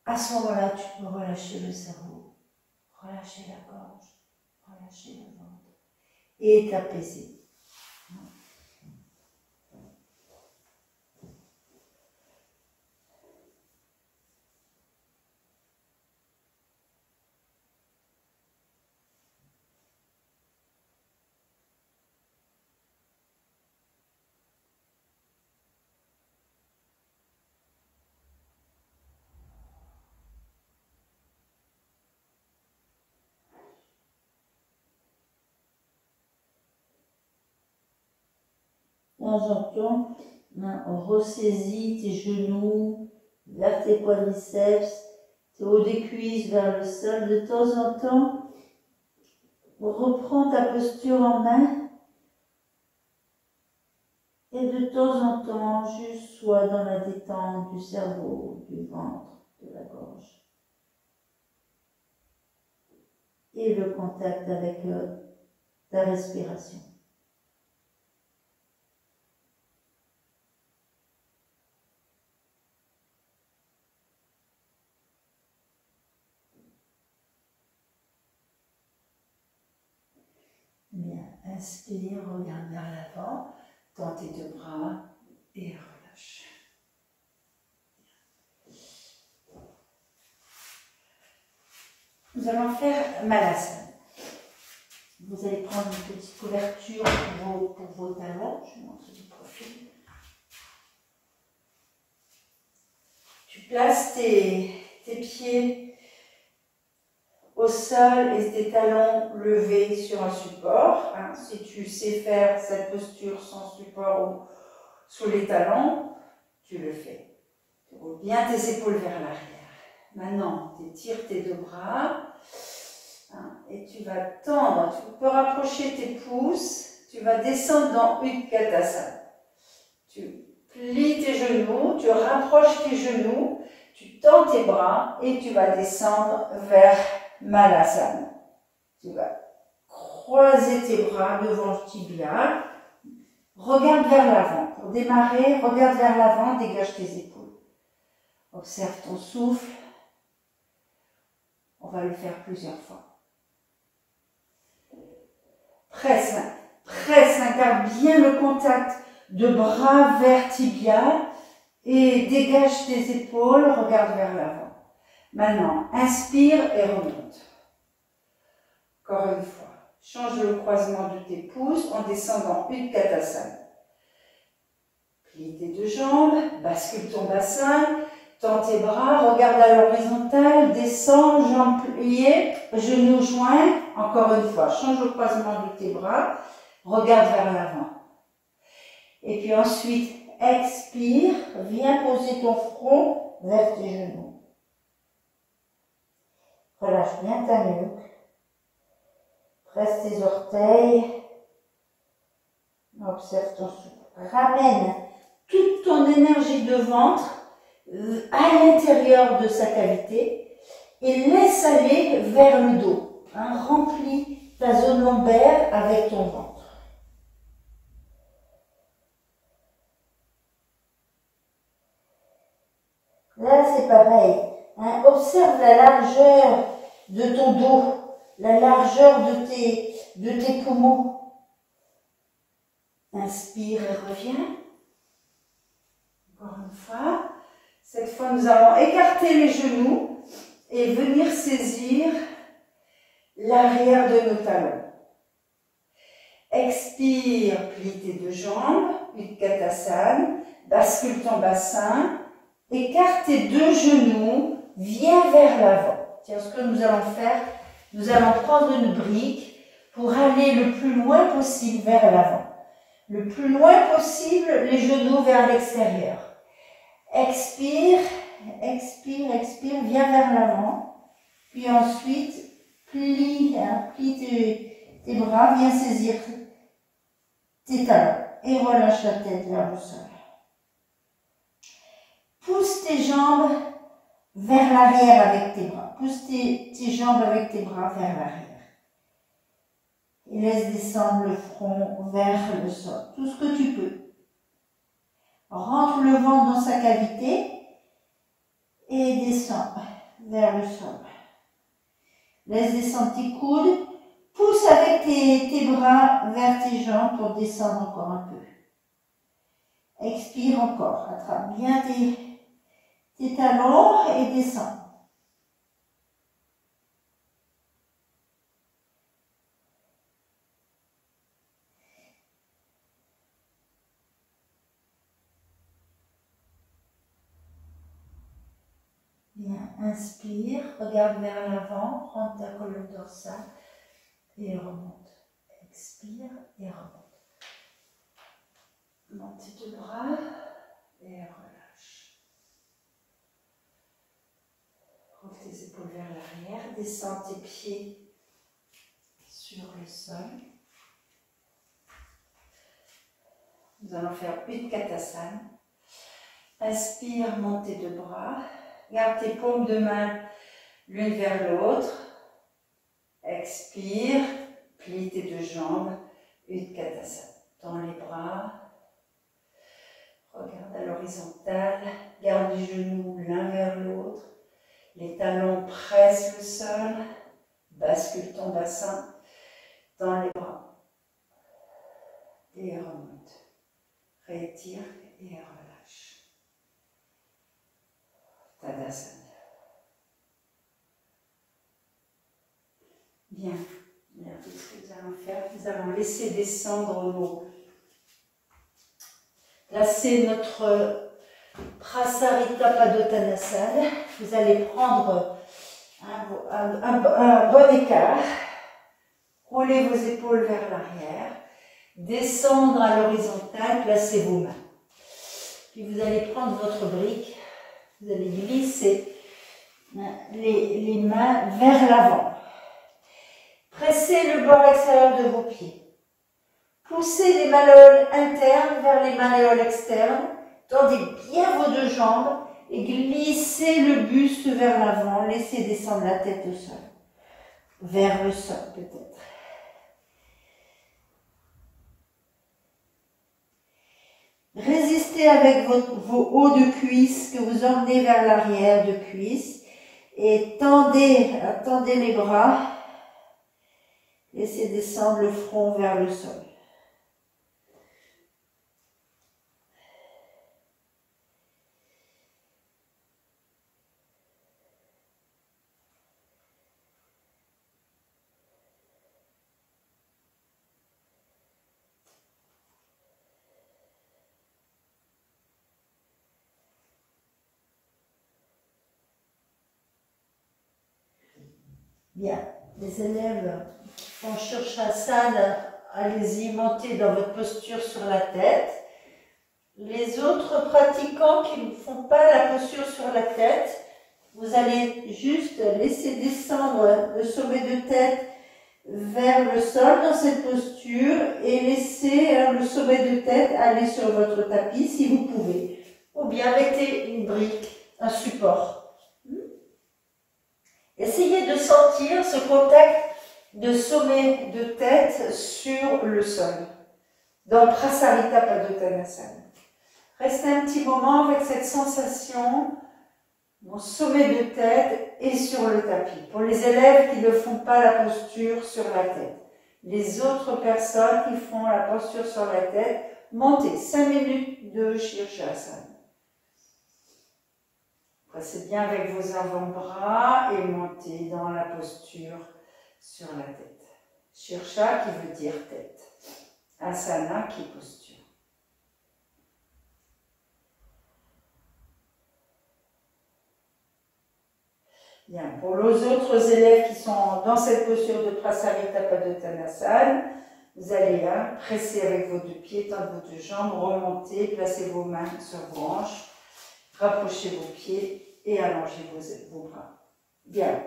à ce moment-là, tu peux relâcher le cerveau, relâcher la gorge, relâcher le ventre et t'apaiser. De temps en temps, on ressaisit tes genoux vers tes quadriceps, tes hauts des cuisses vers le sol. De temps en temps, reprends ta posture en main et de temps en temps, juste sois dans la détente du cerveau, du ventre, de la gorge. Et le contact avec ta respiration. Bien, inspire, regarde vers l'avant, tends tes deux bras et relâche. Nous allons faire Malasana. Vous allez prendre une petite couverture pour vos talons. Je montre du profil. Tu places tes pieds au sol et tes talons levés sur un support. Hein. Si tu sais faire cette posture sans support ou sous les talons, tu le fais. Tu roules bien tes épaules vers l'arrière. Maintenant, tu étires tes deux bras hein, et tu vas tendre. Tu peux rapprocher tes pouces. Tu vas descendre dans Utkatasana. Tu plies tes genoux, tu rapproches tes genoux, tu tends tes bras et tu vas descendre vers Malasana. Tu vas croiser tes bras devant le tibia. Regarde vers l'avant. Pour démarrer, regarde vers l'avant, dégage tes épaules. Observe ton souffle. On va le faire plusieurs fois. Presse, garde bien le contact de bras vers tibia et dégage tes épaules, regarde vers l'avant. Maintenant, inspire et remonte. Encore une fois. Change le croisement de tes pouces en descendant Utkatasana. Plie tes deux jambes, bascule ton bassin, tends tes bras, regarde à l'horizontale, descends, jambes pliées, genoux joints. Encore une fois, change le croisement de tes bras, regarde vers l'avant. Et puis ensuite, expire, viens poser ton front vers tes genoux. Relâche bien ta nuque. Presse tes orteils. Observe ton souffle. Ramène toute ton énergie de ventre à l'intérieur de sa cavité et laisse aller vers le dos. Hein, remplis ta zone lombaire avec ton ventre. Là, c'est pareil. Hein, observe la largeur de ton dos, la largeur de tes poumons. Inspire et reviens. Encore une fois. Cette fois, nous allons écarter les genoux et venir saisir l'arrière de nos talons. Expire, plie tes deux jambes, Utkatasana, bascule ton bassin, écarte tes deux genoux, viens vers l'avant. Tiens, ce que nous allons faire, nous allons prendre une brique pour aller le plus loin possible vers l'avant. Le plus loin possible, les genoux vers l'extérieur. Expire, expire, expire, viens vers l'avant. Puis ensuite, plie tes bras, viens saisir tes talons et relâche la tête vers le sol. Pousse tes jambes vers l'arrière avec tes bras. Pousse tes jambes avec tes bras vers l'arrière. Et laisse descendre le front vers le sol. Tout ce que tu peux. Rentre le ventre dans sa cavité et descends vers le sol. Laisse descendre tes coudes. Pousse avec tes bras vers tes jambes pour descendre encore un peu. Expire encore. Attrape bien tes talons et descends. Bien, inspire, regarde vers l'avant, prends ta colonne dorsale et remonte. Expire et remonte. Monte tes deux bras et relâche. Roule tes épaules vers l'arrière, descends tes pieds sur le sol. Nous allons faire Utkatasana. Inspire, monte tes deux bras. Garde tes paumes de main l'une vers l'autre. Expire, plie tes deux jambes. Utkatasana. Tends les bras. Regarde à l'horizontale. Garde les genoux l'un vers l'autre. Les talons pressent le sol. Bascule ton bassin. Tends les bras. Et remonte. Rétire et relâche. Tadasana. Bien. Bien, tout ce que nous allons faire, nous allons laisser descendre nos... Placer notre Prasarita Padottanasana. Vous allez prendre un bon écart. Roulez vos épaules vers l'arrière. Descendre à l'horizontale, placez vos mains. Puis vous allez prendre votre brique. Vous allez glisser les mains vers l'avant. Pressez le bord extérieur de vos pieds. Poussez les malléoles internes vers les malléoles externes. Tendez bien vos deux jambes et glissez le buste vers l'avant. Laissez descendre la tête au sol. Vers le sol peut-être. Résistez avec vos hauts de cuisse que vous emmenez vers l'arrière de cuisse et tendez les bras. Laissez descendre le front vers le sol. Bien, les élèves qui font Shirshasana, allez-y, montez dans votre posture sur la tête. Les autres pratiquants qui ne font pas la posture sur la tête, vous allez juste laisser descendre le sommet de tête vers le sol dans cette posture et laisser le sommet de tête aller sur votre tapis si vous pouvez. Ou bien mettez une brique, un support. Essayez de sentir ce contact de sommet de tête sur le sol, dans Prasarita Padottanasana. Restez un petit moment avec cette sensation, mon sommet de tête et sur le tapis. Pour les élèves qui ne font pas la posture sur la tête. Les autres personnes qui font la posture sur la tête, montez 5 minutes de Shirshasana. Passez bien avec vos avant-bras et montez dans la posture sur la tête. Shirsha qui veut dire tête. Asana qui est posture. Bien, pour les autres élèves qui sont dans cette posture de Prasarita Padottanasana, vous allez presser avec vos deux pieds, tendre vos deux jambes, remonter, placez vos mains sur vos hanches, rapprochez vos pieds et allongez vos bras. Bien.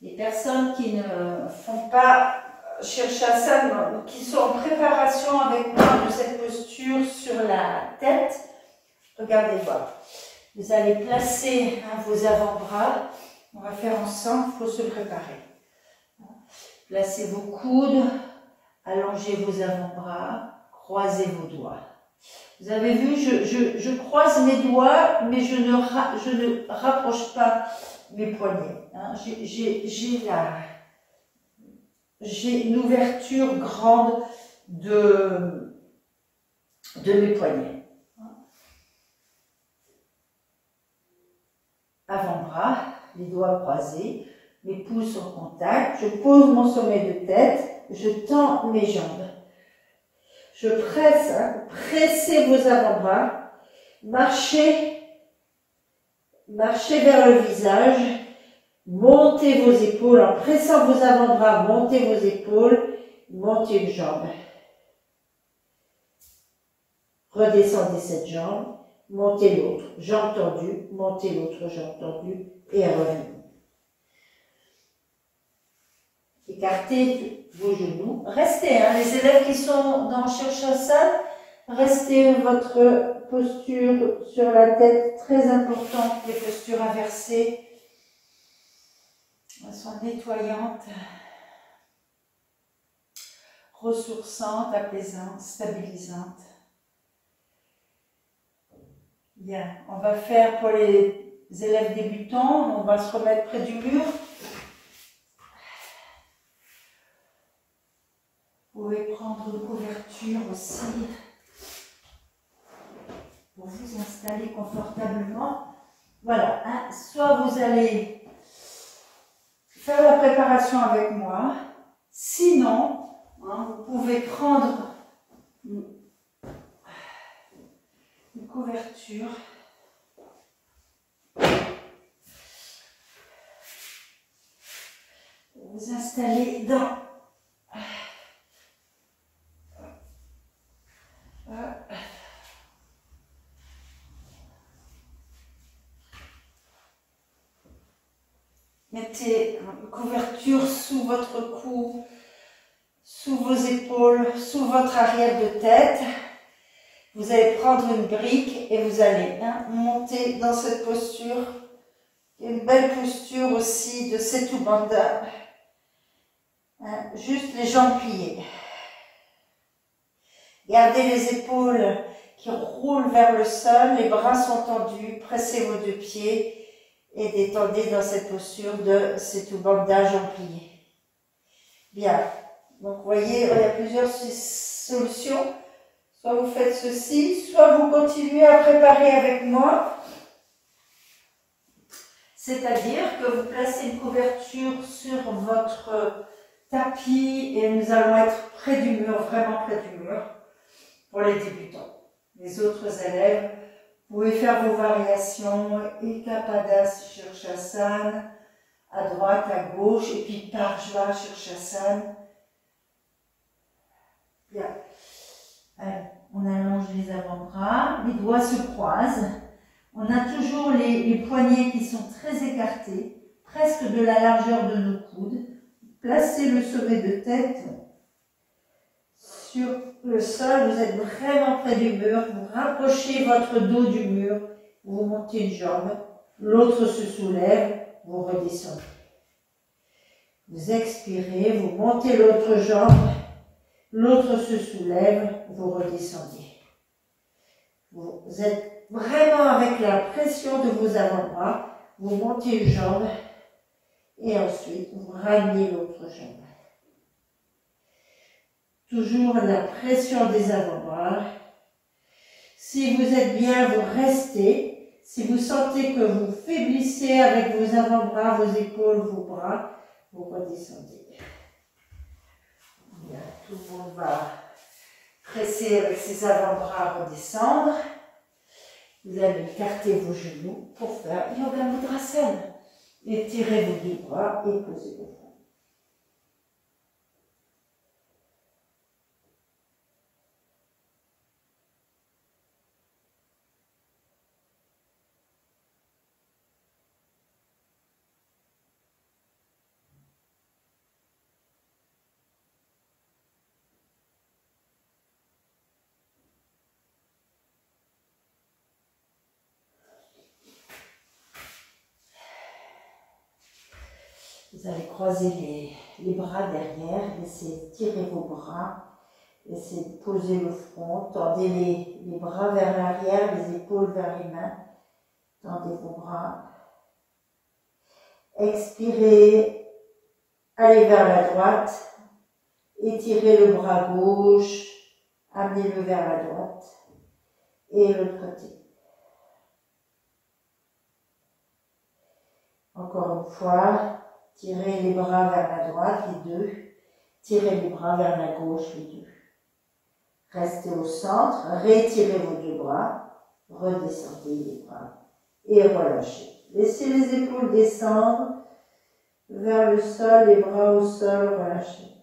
Les personnes qui ne font pas Shirshasana, qui sont en préparation avec moi de cette posture sur la tête, regardez voir. Vous allez placer vos avant-bras. On va faire ensemble, il faut se préparer. Placez vos coudes, allongez vos avant-bras, croisez vos doigts. Vous avez vu, je croise mes doigts, mais je ne rapproche pas mes poignets. Hein. J'ai une ouverture grande de mes poignets. Avant-bras, les doigts croisés, mes pouces en contact, je pose mon sommet de tête, je tends mes jambes. Je presse, pressez vos avant-bras, marchez vers le visage, montez vos épaules, en pressant vos avant-bras, montez vos épaules, montez une jambe. Redescendez cette jambe. Montez l'autre, jambe tendue, montez l'autre, jambe tendue, et revenez. Écartez vos genoux. Restez, les élèves qui sont dans Shirshasana, restez votre posture sur la tête, très importante, les postures inversées. Elles sont nettoyantes, ressourçantes, apaisantes, stabilisantes. Bien, on va faire pour les élèves débutants, on va se remettre près du mur. Vous pouvez prendre une couverture aussi pour vous installer confortablement. Voilà, soit vous allez faire la préparation avec moi, sinon, vous pouvez prendre une couverture. Vous installez dans mettez une couverture sous votre cou, sous vos épaules, sous votre arrière de tête. Vous allez prendre une brique et vous allez monter dans cette posture. Une belle posture aussi de Setu Bandha. Juste les jambes pliées. Gardez les épaules qui roulent vers le sol, les bras sont tendus, pressez vos deux pieds et détendez dans cette posture de Setu Bandha, jambes pliées. Bien, donc vous voyez, il y a plusieurs solutions. Soit vous faites ceci, soit vous continuez à préparer avec moi. C'est-à-dire que vous placez une couverture sur votre tapis et nous allons être près du mur, vraiment près du mur, pour les débutants. Les autres élèves, vous pouvez faire vos variations, Ekapadas Shirshasana, à droite, à gauche, et puis Parshva Shirshasana. Bien. Alors, on allonge les avant-bras, les doigts se croisent. On a toujours les poignets qui sont très écartés, presque de la largeur de nos coudes. Placez le sommet de tête sur le sol, vous êtes vraiment près du mur, vous rapprochez votre dos du mur, vous montez une jambe, l'autre se soulève, vous redescendez. Vous expirez, vous montez l'autre jambe, l'autre se soulève, vous redescendez. Vous êtes vraiment avec la pression de vos avant-bras, vous montez une jambe et ensuite vous ramenez l'autre jambe. Toujours la pression des avant-bras. Si vous êtes bien, vous restez. Si vous sentez que vous faiblissez avec vos avant-bras, vos épaules, vos bras, vous redescendez. Bien, tout le monde va presser avec ses avant-bras, redescendre. Vous allez écarter vos genoux pour faire Yoga Mudrasana. Étirez vos deux bras et posez vos front. Vous allez croiser les bras derrière, laissez tirer vos bras, laissez poser le front, tendez les bras vers l'arrière, les épaules vers les mains, tendez vos bras. Expirez, allez vers la droite, étirez le bras gauche, amenez-le vers la droite et l'autre côté. Encore une fois. Tirez les bras vers la droite, les deux. Tirez les bras vers la gauche, les deux. Restez au centre, retirez vos deux bras, redescendez les bras et relâchez. Laissez les épaules descendre vers le sol, les bras au sol, relâchez.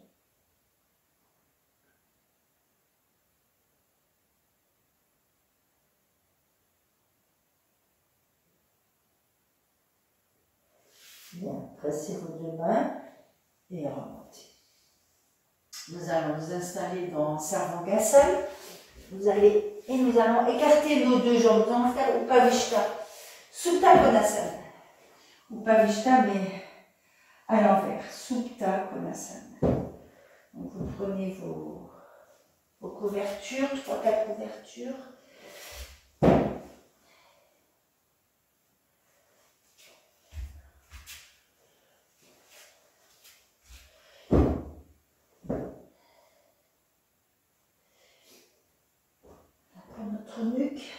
Bien, pressez vos deux mains et remontez. Nous allons nous installer dans Sarvangasana. Nous allons écarter nos deux jambes. Nous allons faire Upavishta, Supta Konasana. Upavishta, mais à l'envers. Supta Konasana. Donc vous prenez vos couvertures, 3-4 couvertures. Nuque.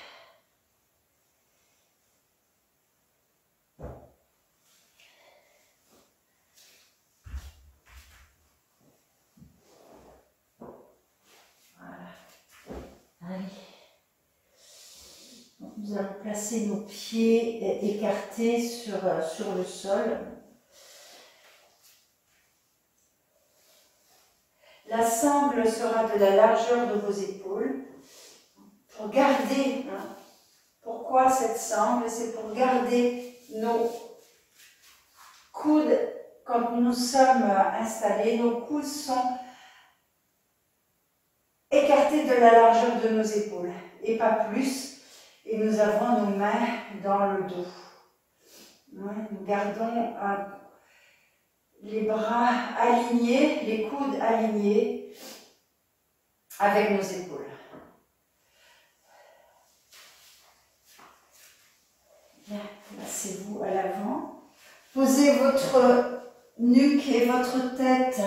Voilà. Allez. Donc, nous allons placer nos pieds écartés sur le sol. La sangle sera de la largeur de vos épaules. Pour garder, pourquoi cette sangle? C'est pour garder nos coudes, quand nous sommes installés, nos coudes sont écartés de la largeur de nos épaules, et pas plus, et nous avons nos mains dans le dos. Nous gardons les bras alignés, les coudes alignés avec nos épaules. Bien, placez-vous à l'avant. Posez votre nuque et votre tête.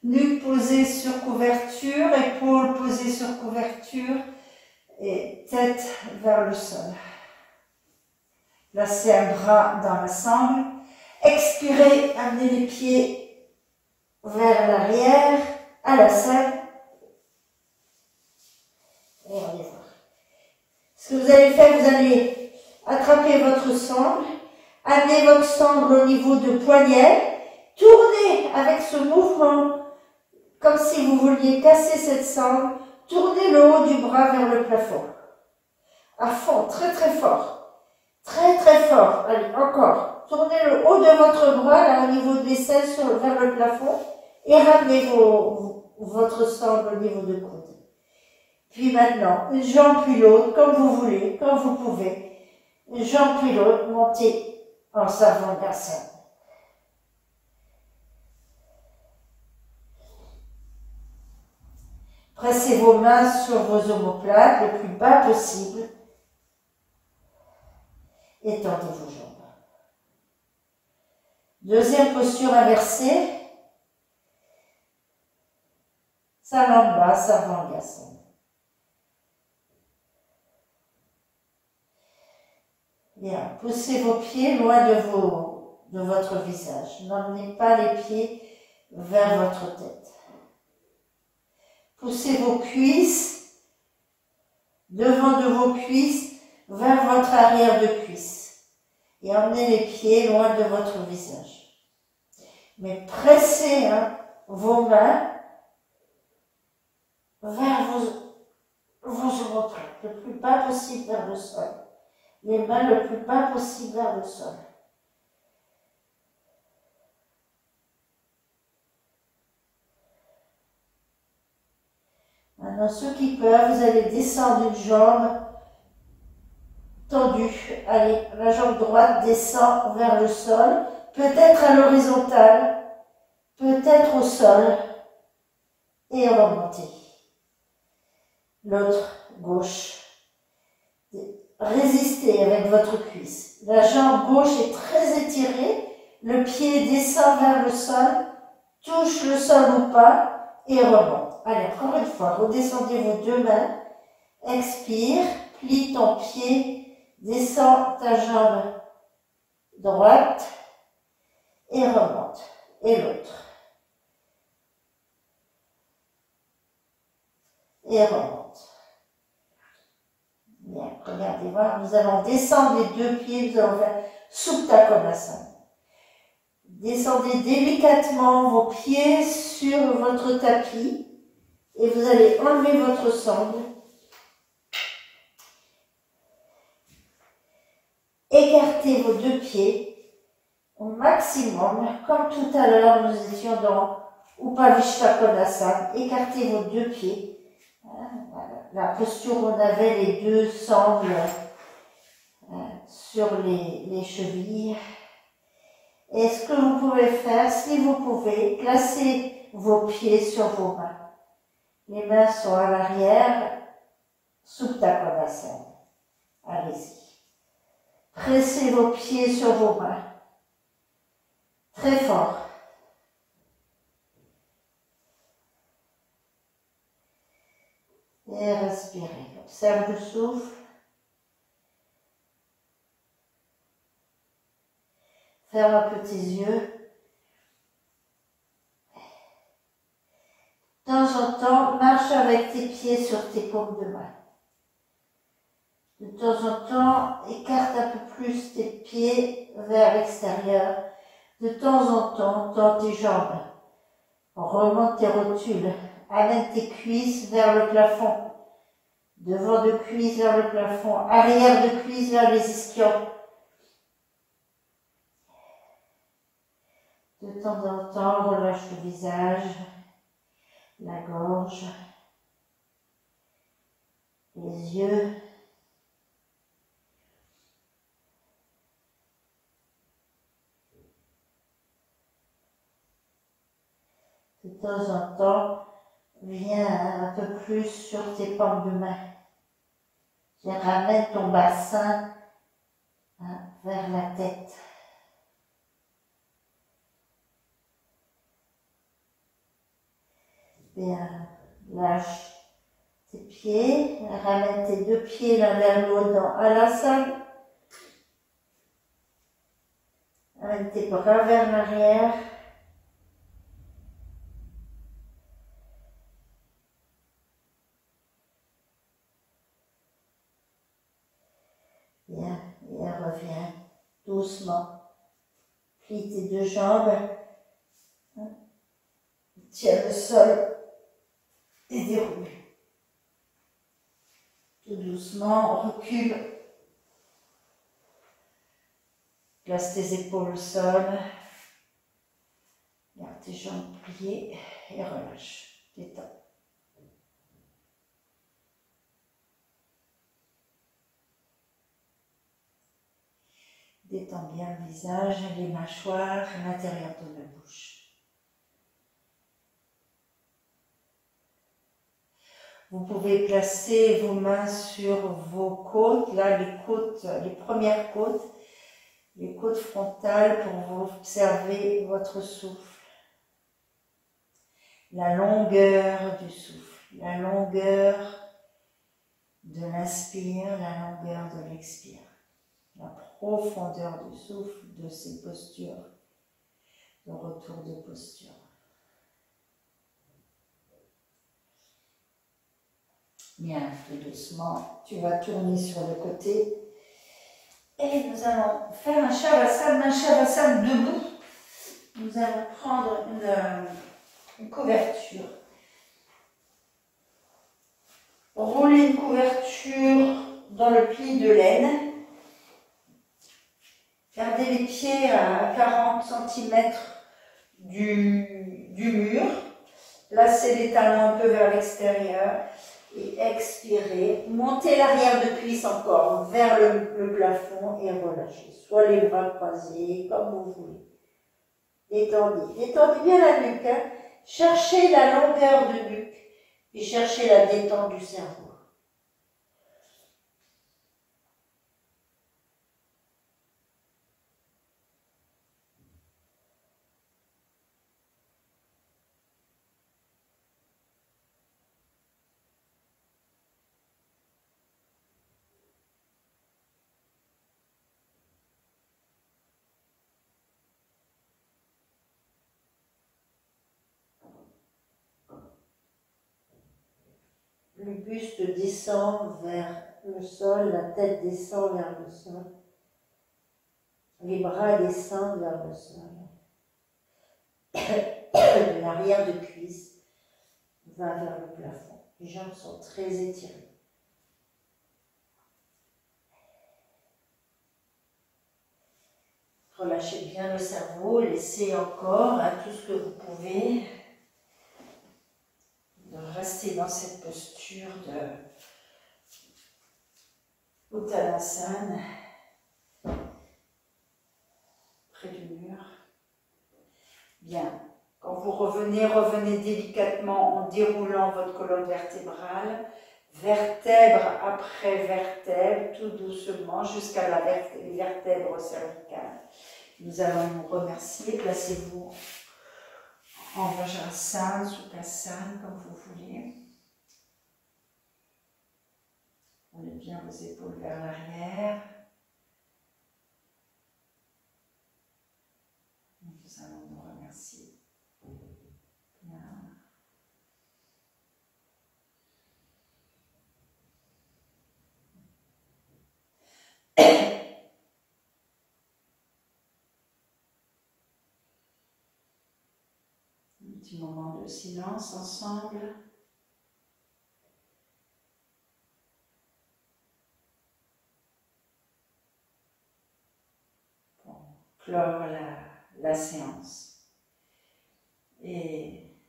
Nuque posée sur couverture, épaules posées sur couverture et tête vers le sol. Placez un bras dans la sangle. Expirez, amenez les pieds vers l'arrière, à la selle. Et on y va. Ce que vous allez faire, vous allez attraper votre sangle, amener votre sangle au niveau de poignet, tournez avec ce mouvement, comme si vous vouliez casser cette sangle, tournez le haut du bras vers le plafond. À fond, très très fort. Très très fort. Allez, encore. Tournez le haut de votre bras, là, au niveau de l'aisselle, vers le plafond, et ramenez votre sangle au niveau de coude. Puis maintenant, une jambe puis l'autre, comme vous voulez, comme vous pouvez. Une jambe puis l'autre, montez en Sarvangasana. Pressez vos mains sur vos omoplates le plus bas possible. Et tendez vos jambes. Deuxième posture inversée. Salamba, Sarvangasana. Bien, poussez vos pieds loin de votre visage. N'emmenez pas les pieds vers votre tête. Poussez vos cuisses, devant de vos cuisses, vers votre arrière de cuisse. Et emmenez les pieds loin de votre visage. Mais pressez vos mains vers vos omoplates, le plus bas possible vers le sol. Les mains le plus bas possible vers le sol. Maintenant, ceux qui peuvent, vous allez descendre une jambe tendue. Allez, la jambe droite descend vers le sol, peut-être à l'horizontale, peut-être au sol, et remontez. L'autre, gauche. Résistez avec votre cuisse. La jambe gauche est très étirée, le pied descend vers le sol, touche le sol ou pas, et remonte. Allez, encore une fois, redescendez vos deux mains, expire, plie ton pied, descends ta jambe droite, et remonte. Et l'autre. Et remonte. Bien, regardez, voilà, nous allons descendre les deux pieds, nous allons faire Supta Konasana. Descendez délicatement vos pieds sur votre tapis et vous allez enlever votre sangle. Écartez vos deux pieds au maximum, comme tout à l'heure nous étions dans Upavishta Konasana. Écartez vos deux pieds. Voilà. La posture où on avait les deux sangles sur les chevilles. Et ce que vous pouvez faire, si vous pouvez, placez vos pieds sur vos mains. Les mains sont à l'arrière, Supta Konasana. Allez-y. Pressez vos pieds sur vos mains. Très fort. Et respirez. Observe le souffle. Ferme un peu tes yeux. De temps en temps, marche avec tes pieds sur tes paumes de main. De temps en temps, écarte un peu plus tes pieds vers l'extérieur. De temps en temps, tends tes jambes. Remonte tes rotules. Amène tes cuisses vers le plafond. Devant de cuisse vers le plafond. Arrière de cuisse vers les ischions. De temps en temps, relâche le visage, la gorge, les yeux. De temps en temps, viens un peu plus sur tes paumes de main. Ramène ton bassin vers la tête. Bien, lâche tes pieds, ramène tes deux pieds l'un vers l'autre dans Alasana. Ramène tes bras vers l'arrière. Bien, et reviens doucement. Plie tes deux jambes. Tiens le sol et déroule. Tout doucement, recule. Place tes épaules au sol. Garde tes jambes pliées et relâche. Détends. Détends bien le visage, les mâchoires, l'intérieur de la bouche. Vous pouvez placer vos mains sur vos côtes, là les côtes, les premières côtes, les côtes frontales pour vous observer votre souffle. La longueur du souffle, la longueur de l'inspire, la longueur de l'expire. La profondeur du souffle de ces postures, de retour de posture. Bien, tout doucement, tu vas tourner sur le côté et nous allons faire un shavasana debout. Nous allons prendre une couverture. Rouler une couverture dans le pli de laine. Garder les pieds à 40 cm du mur. Placer les talons un peu vers l'extérieur. Et expirer. Montez l'arrière de cuisse encore vers le plafond et relâchez. Soit les bras croisés, comme vous voulez. Détendez. Détendez bien la nuque. Hein. Cherchez la longueur de nuque. Et cherchez la détente du cerveau. Le buste descend vers le sol, la tête descend vers le sol, les bras descendent vers le sol. L'arrière de cuisse va vers le plafond. Les jambes sont très étirées. Relâchez bien le cerveau, laissez encore tout ce que vous pouvez. De rester dans cette posture de Uttanasana, près du mur. Bien. Quand vous revenez, revenez délicatement en déroulant votre colonne vertébrale, vertèbre après vertèbre, tout doucement, jusqu'à les vertèbres cervicales. Nous allons vous remercier. Placez-vous en Vajrasana, Sukhasana, comme vous voulez. Prenez bien vos épaules vers l'arrière. Nous allons nous remercier. Bien. Un petit moment de silence ensemble. Pour clore la séance. Et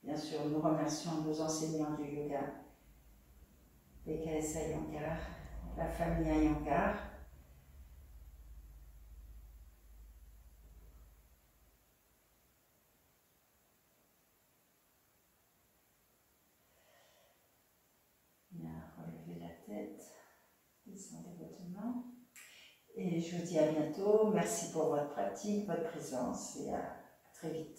bien sûr, nous remercions nos enseignants du yoga, PKS Iyengar, la famille Iyengar. Relevez la tête, descendez votre main. Et je vous dis à bientôt. Merci pour votre pratique, votre présence et à très vite.